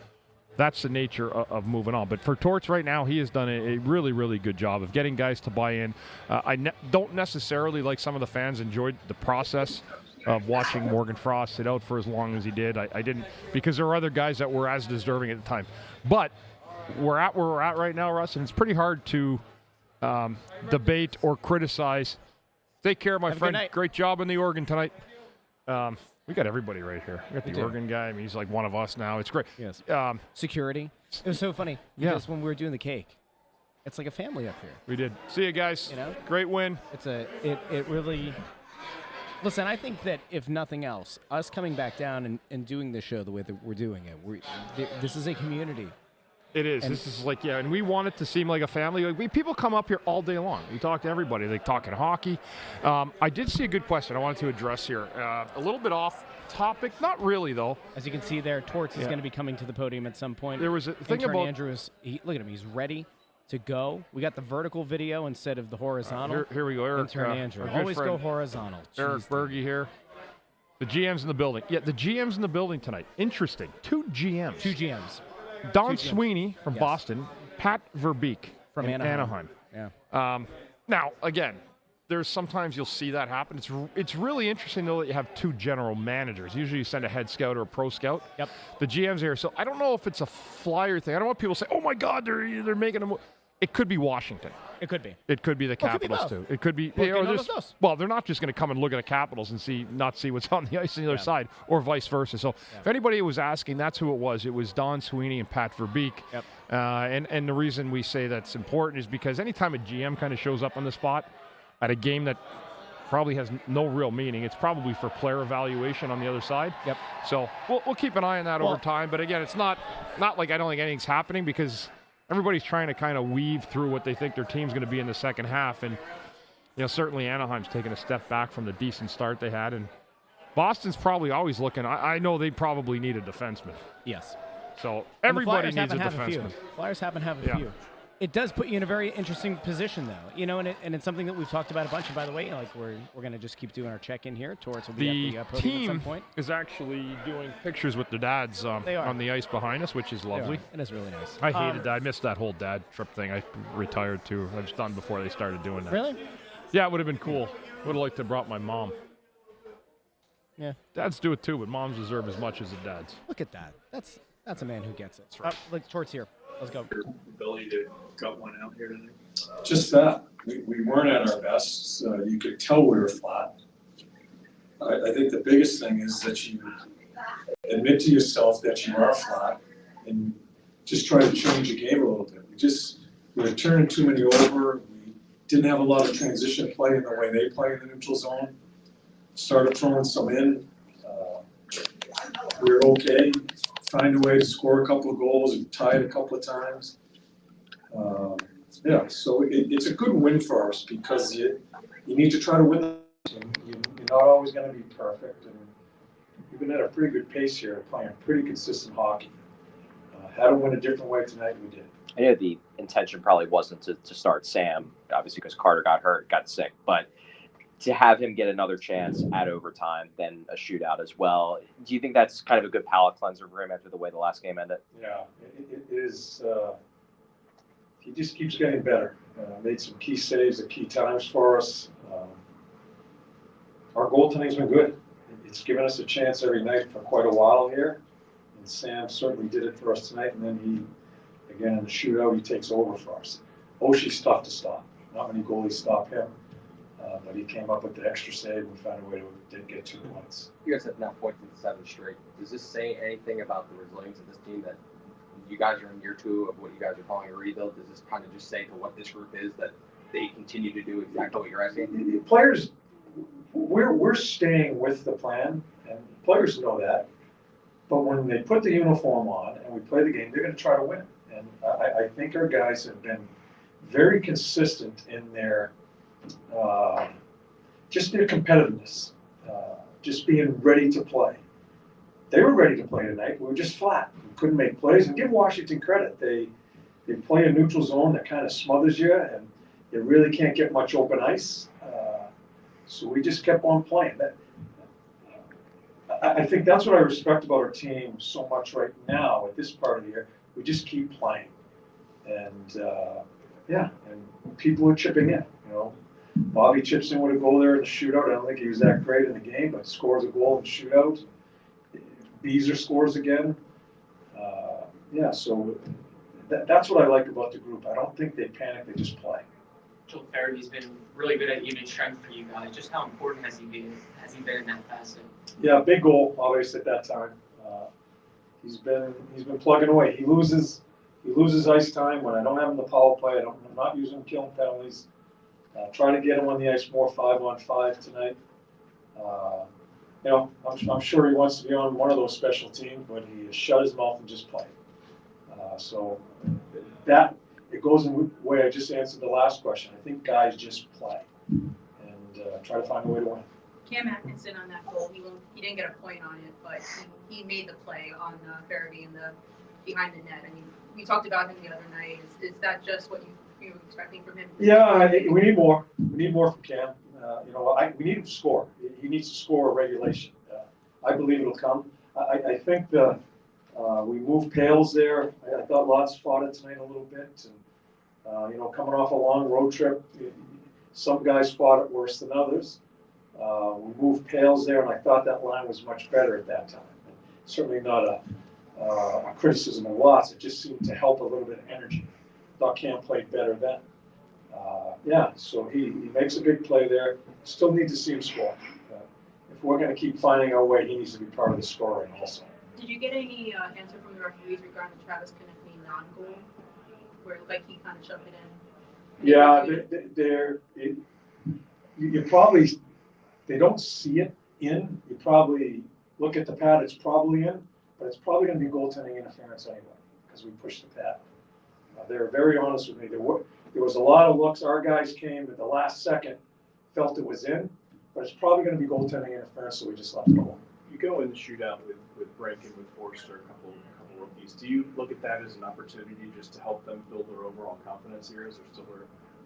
that's the nature of moving on. But for Torts right now, he has done a really, really good job of getting guys to buy in. Don't necessarily, like some of the fans, enjoyed the process of watching Morgan Frost sit out for as long as he did. I didn't, because there were other guys that were as deserving at the time. But we're at where we're at right now, Russ, and it's pretty hard to debate or criticize. Take care, my friend. Great job in the Oregon tonight. We got everybody right here. We got the Oregon guy. I mean, he's like one of us now. It's great. Yes. Security. It was so funny. Because when we were doing the cake, it's like a family up here. We did. See you guys. Great win. It really. Listen, I think that if nothing else, us coming back down and doing the show the way that we're doing it, this is a community. It is. This is like, and we want it to seem like a family. People come up here all day long. We talk to everybody. They talking hockey. I did see a good question I wanted to address here. A little bit off topic. Not really, though. As you can see there, Torts is going to be coming to the podium at some point. There was a thing about Andrew look at him. He's ready to go. We got the vertical video instead of the horizontal. Here we go. Eric, Andrew. Always go horizontal. Eric Berge here. The GM's in the building. Yeah, the GM's in the building tonight. Interesting. 2 GMs. 2 GMs. Don Sweeney from Boston, Pat Verbeek from Anaheim. Yeah. Now, again, there's sometimes you'll see that happen. It's really interesting, though, that you have 2 general managers. Usually you send a head scout or a pro scout. Yep. The GM's here. So I don't know if it's a Flyer thing. I don't want people to say, oh, my God, they're making a move. It could be Washington. It could be. It could be the Capitals, too. It could be. Well, they're not just going to come and look at the Capitals and not see what's on the ice on the other side, or vice versa. So if anybody was asking, that's who it was. It was Don Sweeney and Pat Verbeek. Yep. And the reason we say that's important is because anytime a GM kind of shows up on the spot at a game that probably has no real meaning, it's probably for player evaluation on the other side. Yep. So we'll keep an eye on that over time. But again, it's not like I don't think anything's happening, because everybody's trying to kind of weave through what they think their team's going to be in the second half. And, certainly Anaheim's taken a step back from the decent start they had. And Boston's probably always looking. I know they probably need a defenseman. Yes. So everybody needs a defenseman. Flyers happen to have a few. It does put you in a very interesting position, though. And it's something that we've talked about a bunch. And by the way, we're going to just keep doing our check-in here. Torts will be at the podium at some point. Is actually doing pictures with their dads on the ice behind us, which is lovely. It is really nice. I hated that. I missed that whole dad trip thing. I retired too. I was done before they started doing that. Really? Yeah, it would have been cool. Would have liked to have brought my mom. Yeah. Dads do it too, but moms deserve as much as the dads. Look at that. That's a man who gets it. Look, Torts here. Let's go. Your ability to gut one out here tonight? Just that. We weren't at our best. You could tell we were flat. I think the biggest thing is that you admit to yourself that you are flat and just try to change the game a little bit. We were turning too many over. We didn't have a lot of transition play in the way they play in the neutral zone. Started throwing some in. We were okay. Find a way to score a couple of goals and tie it a couple of times. So it's a good win for us, because you need to try to win. You're not always going to be perfect, and we've been at a pretty good pace here, playing pretty consistent hockey. Had to win a different way tonight, we did. I know the intention probably wasn't to start Sam, obviously, because Carter got sick, but to have him get another chance at overtime, then a shootout as well. Do you think that's kind of a good palate cleanser for him after the way the last game ended? Yeah, it is. He just keeps getting better. Made some key saves at key times for us. Our goaltending's been good. It's given us a chance every night for quite a while here. And Sam certainly did it for us tonight. And then again, in the shootout, he takes over for us. Oshie's tough to stop. Not many goalies stop him. But he came up with the extra save and found a way to get 2 points. You guys have now pointed to 7 straight. Does this say anything about the resilience of this team, that you guys are in year 2 of what you guys are calling a rebuild? Does this kind of just say to what this group is, that they continue to do exactly what you're asking? Players, we're staying with the plan, and players know that. But when they put the uniform on and we play the game, they're going to try to win. And I think our guys have been very consistent in their just their competitiveness, just being ready to play. They were ready to play tonight. We were just flat. We couldn't make plays. And give Washington credit. They play a neutral zone that kind of smothers you, and you really can't get much open ice. So we just kept on playing. I think that's what I respect about our team so much right now at this part of the year. We just keep playing. And, and people are chipping in, you know. Bobby chips in with a goal there in the shootout. I don't think he was that great in the game, but scores a goal in the shootout. Beezer scores again. So that's what I like about the group. I don't think they panic, they just play. Joel Farabee been really good at unit strength for you guys. Just how important has he been? Has he been in that facet? Yeah, big goal, always at that time. He's been plugging away. He loses ice time when I don't have him in the power play. I'm not using him killing penalties. Try to get him on the ice more 5-on-5 tonight. I'm sure he wants to be on one of those special teams, but he has shut his mouth and just played. So that it goes in the way I just answered the last question. I think guys just play and try to find a way to win. Cam Atkinson on that goal, he didn't get a point on it, but he made the play on Farabee in the behind the net. I mean, we talked about him the other night. Is that just what you were expecting from him? Yeah, we need more. We need more from Cam. We need him to score. He needs to score a regulation. I believe it'll come. I think we moved Pales there. I thought Lots fought it tonight a little bit. And, coming off a long road trip, some guys fought it worse than others. We moved Pales there, and I thought that line was much better at that time. And certainly not a criticism of Lots. It just seemed to help a little bit of energy. Thought Cam played better then. So he makes a big play there. Still need to see him score. If we're going to keep finding our way, he needs to be part of the scoring also. Did you get any answer from the referees regarding the Travis Konechny non-goal, where it looked like he kind of shoved it in? Yeah, you probably, they don't see it in. You probably look at the pad, it's probably in, but it's probably going to be goaltending interference anyway, because we pushed the pad. They're very honest with me. There was a lot of looks. Our guys came at the last second, felt it was in, but it's probably going to be goaltending interference, so we just left it alone. You go in the shootout with Brink and with Forster, a couple rookies. Do you look at that as an opportunity just to help them build their overall confidence here as they're still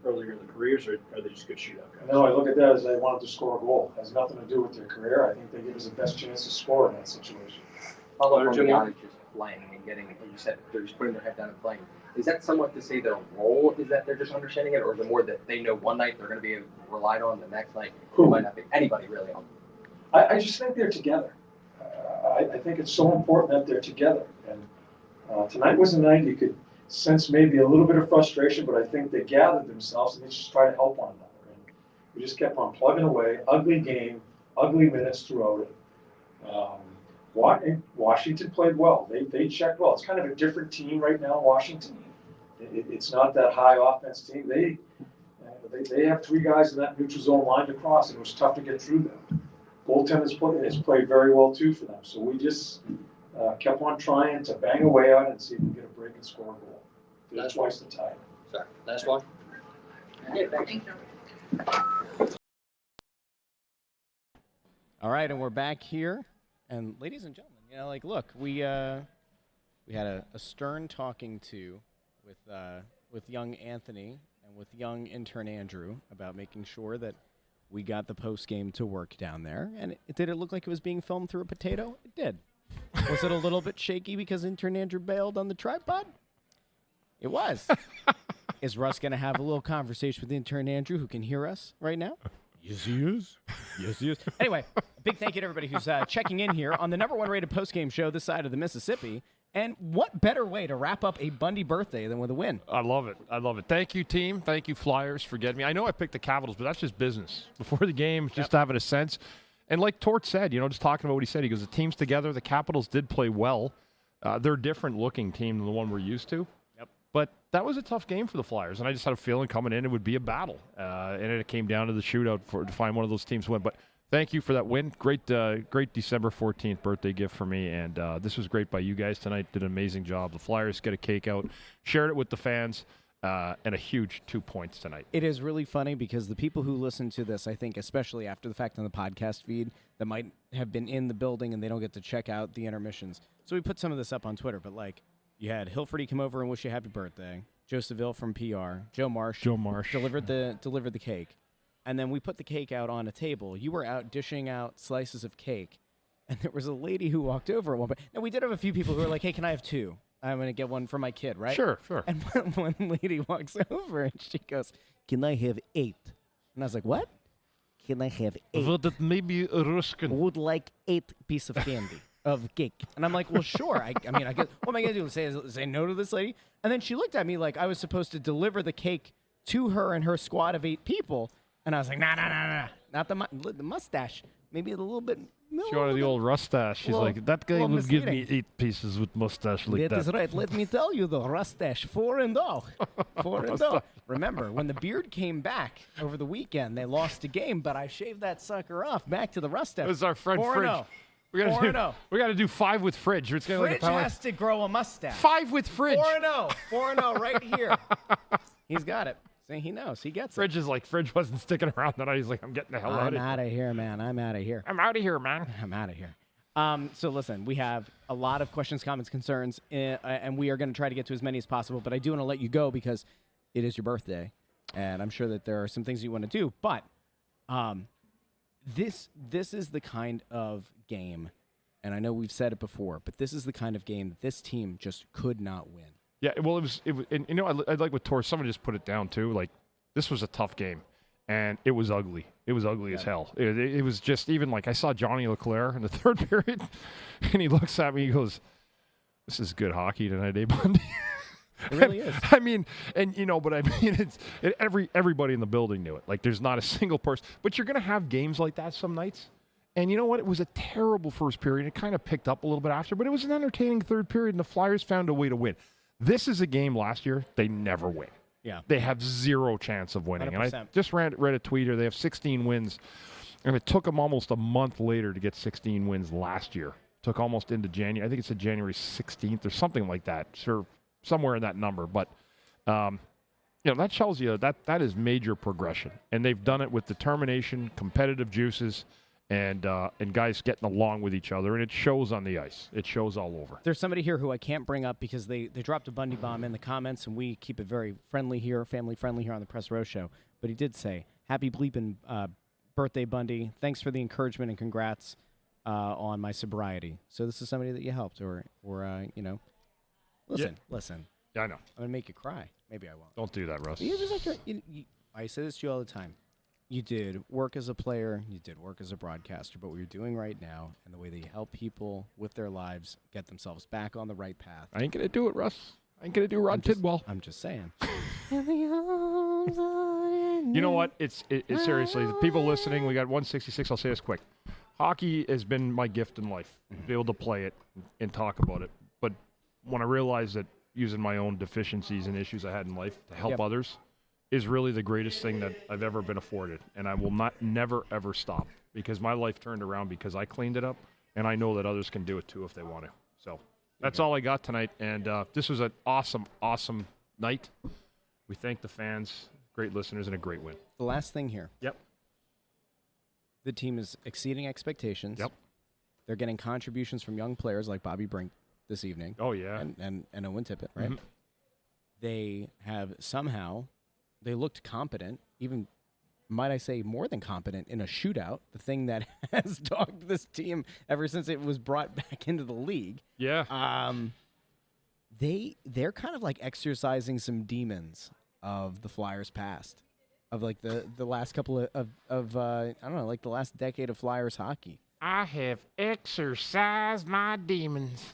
earlier in their careers, or are they just good shootout guys? No, I look at that as they wanted to score a goal. It has nothing to do with their career. I think they give us the best chance to score in that situation. How about the guys just playing and getting, like you said, they're just putting their head down and playing? Is that somewhat to say their role is that they're just understanding it, or is it more that they know one night they're going to be relied on, the next night it might not be anybody really on? I just think they're together. I think it's so important that they're together. And tonight was a night you could sense maybe a little bit of frustration, but I think they gathered themselves and they just tried to help one another. And we just kept on plugging away. Ugly game, ugly minutes throughout it. Washington played well. They checked well. It's kind of a different team right now, Washington. It's not that high offense team. They have three guys in that neutral zone lined across, and it was tough to get through them. Goaltenders has played very well too for them. So we just kept on trying to bang away on it and see if we can get a break and score a goal. Did it twice the time. Sorry, last one. Yeah, thank you. All right, and we're back here. And ladies and gentlemen, look, we had a stern talking to with young Anthony and with young intern Andrew about making sure that we got the post game to work down there. And did it look like it was being filmed through a potato? It did. Was it a little bit shaky because intern Andrew bailed on the tripod? It was. Is Russ going to have a little conversation with intern Andrew, who can hear us right now? Yes, he is. Yes, he is. Anyway, a big thank you to everybody who's checking in here on the #1 rated post-game show this side of the Mississippi. And what better way to wrap up a Bundy birthday than with a win? I love it. I love it. Thank you, team. Thank you, Flyers, for getting me. I know I picked the Capitals, but that's just business. Before the game, just having a sense. And like Torts said, just talking about what he said, he goes, the team's together. The Capitals did play well. They're a different-looking team than the one we're used to. Yep. But that was a tough game for the Flyers, and I just had a feeling coming in it would be a battle. And it came down to the shootout to find one of those teams win. But Thank you for that win. Great December 14th birthday gift for me, and this was great by you guys tonight. Did an amazing job. The Flyers get a cake out, shared it with the fans, and a huge 2 points tonight. It is really funny because the people who listen to this, I think, especially after the fact on the podcast feed, that might have been in the building and they don't get to check out the intermissions. So we put some of this up on Twitter, but like you had Hilferty come over and wish you happy birthday. Joe Seville from PR, Joe Marsh delivered the cake. And then we put the cake out on a table. You were out dishing out slices of cake. And there was a lady who walked over at one point. Now, we did have a few people who were like, hey, can I have 2? I'm going to get one for my kid, right? Sure. And one lady walks over and she goes, can I have 8? And I was like, what? Can I have 8? Would it maybe a Ruskin? Would like 8 piece of candy, of cake. And I'm like, well, sure. I mean, I guess, what am I going to do? Say no to this lady? And then she looked at me like I was supposed to deliver the cake to her and her squad of 8 people. And I was like, nah. Not the mustache. Maybe a little bit. She wanted the old mustache. She's like, that guy would give me 8 pieces with mustache like that. That is right. Let me tell you, the mustache, 4-0. 4-0. Remember, when the beard came back over the weekend, they lost a game, but I shaved that sucker off. Back to the mustache. It was our friend 4-0. Fridge. We got to do 5 with Fridge. It's gonna Fridge has to grow a mustache. 5 with Fridge. 4-0. 4-0 right here. He's got it. See, he knows. He gets Fridge it. is like, Fridge wasn't sticking around that night. He's like, I'm getting the hell out of here. I'm out of here, man. I'm out of here. I'm out of here, man. I'm out of here. So listen, we have a lot of questions, comments, concerns, and we are going to try to get to as many as possible. But I do want to let you go because it is your birthday, and I'm sure that there are some things you want to do. But this is the kind of game, and I know we've said it before, but this is the kind of game that this team just could not win. Yeah, well, it was, and you know, I like with Torts, someone just put it down too. Like, this was a tough game, and it was ugly. It was ugly as hell. It was just even like I saw Johnny Leclerc in the third period, and he looks at me, he goes, "This is good hockey tonight, eh, Bundy?" It really is. I mean, and you know, but I mean, everybody in the building knew it. Like, there's not a single person. But you're gonna have games like that some nights. And you know what? It was a terrible first period. It kind of picked up a little bit after, but it was an entertaining third period, and the Flyers found a way to win. This is a game last year they never win. Yeah. They have zero chance of winning. 100%. And I just read a tweet here. They have 16 wins, and it took them almost a month later to get 16 wins last year. It took almost into January. I think it's January 16th or something like that. Sure, somewhere in that number. But, you know, that tells you that is major progression. And they've done it with determination, competitive juices, and guys getting along with each other, and it shows on the ice. It shows all over. There's somebody here who I can't bring up because they dropped a Bundy bomb in the comments, and we keep it very friendly here, family-friendly here on the Press Row Show. But he did say, happy bleeping birthday, Bundy. Thanks for the encouragement and congrats on my sobriety. So this is somebody that you helped, or you know. Listen. Yeah, I know. I'm going to make you cry. Maybe I won't. Don't do that, Russ. I say this to you all the time. You did work as a player, you did work as a broadcaster, but what you're doing right now and the way that you help people with their lives get themselves back on the right path. I ain't going to do it, Russ. I ain't going to do Rod Tidwell. I'm just saying. You know what? It's seriously, the people listening, we got 166. I'll say this quick. Hockey has been my gift in life, to be able to play it and talk about it. But when I realized that using my own deficiencies and issues I had in life to help others is really the greatest thing that I've ever been afforded. And I will never, ever stop because my life turned around because I cleaned it up, and I know that others can do it too if they want to. So that's all I got tonight. And this was an awesome, awesome night. We thank the fans, great listeners, and a great win. The last thing here. Yep. The team is exceeding expectations. Yep. They're getting contributions from young players like Bobby Brink this evening. Oh, yeah. And Owen Tippett, right? Mm-hmm. They have somehow... They looked competent, even, might I say, more than competent in a shootout, the thing that has dogged this team ever since it was brought back into the league. Yeah. They're kind of like exercising some demons of the Flyers' past, of like the last couple of I don't know, like the last decade of Flyers hockey. I have exercised my demons.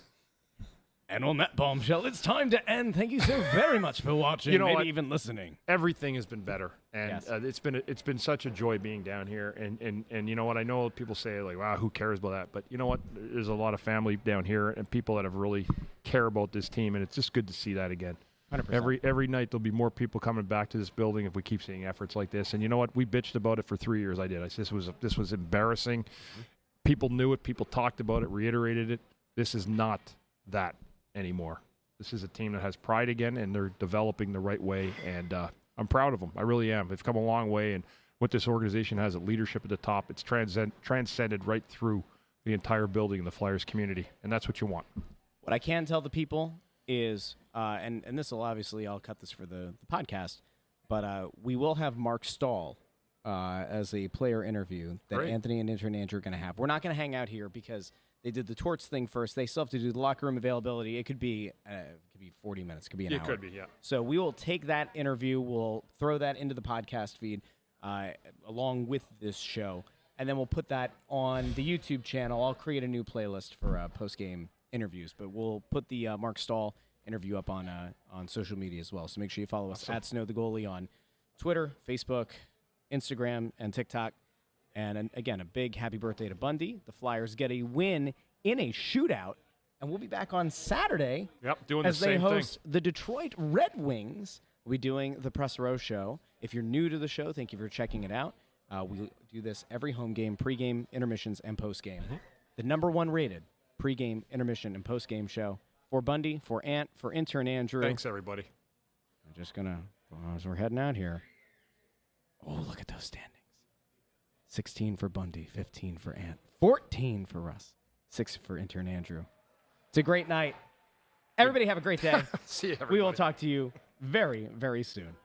And on that bombshell, it's time to end. Thank you so very much for watching, maybe even listening. Everything has been better, and it's been such a joy being down here. And you know what? I know people say, like, wow, who cares about that? But you know what? There's a lot of family down here and people that have really care about this team, and it's just good to see that again. 100%. Every night there'll be more people coming back to this building if we keep seeing efforts like this. And you know what? We bitched about it for 3 years. I did. I said this was embarrassing. People knew it. People talked about it, reiterated it. This is not that anymore. This is a team that has pride again, and they're developing the right way. And I'm proud of them. I really am. They've come a long way, and what this organization has at leadership at the top, it's transcended right through the entire building and the Flyers community, and that's what you want. What I can tell the people is, and this will obviously, I'll cut this for the podcast, but we will have Mark Stahl as a player interview that Great. Anthony and Intern Andrew are going to have. We're not going to hang out here because they did the Torts thing first. They still have to do the locker room availability. It could be 40 minutes, could be an hour. It could be, yeah. So we will take that interview, we'll throw that into the podcast feed along with this show, and then we'll put that on the YouTube channel. I'll create a new playlist for post-game interviews, but we'll put the Mark Stahl interview up on social media as well. So make sure you follow us at Snow the Goalie on Twitter, Facebook, Instagram, and TikTok. And again, a big happy birthday to Bundy. The Flyers get a win in a shootout, and we'll be back on Saturday. Yep, doing as the same they host thing. the Detroit Red Wings. We'll be doing the Press Row show. If you're new to the show, thank you for checking it out. We do this every home game, pregame, intermissions, and postgame. The #1 rated pregame, intermission, and postgame show for Bundy, for Ant, for Intern Andrew. Thanks, everybody. I'm just going to, as we're heading out here. Oh, look at those standings. 16 for Bundy, 15 for Ant, 14 for Russ, 6 for Intern Andrew. It's a great night. Everybody have a great day. See you, everybody. We will talk to you very, very soon.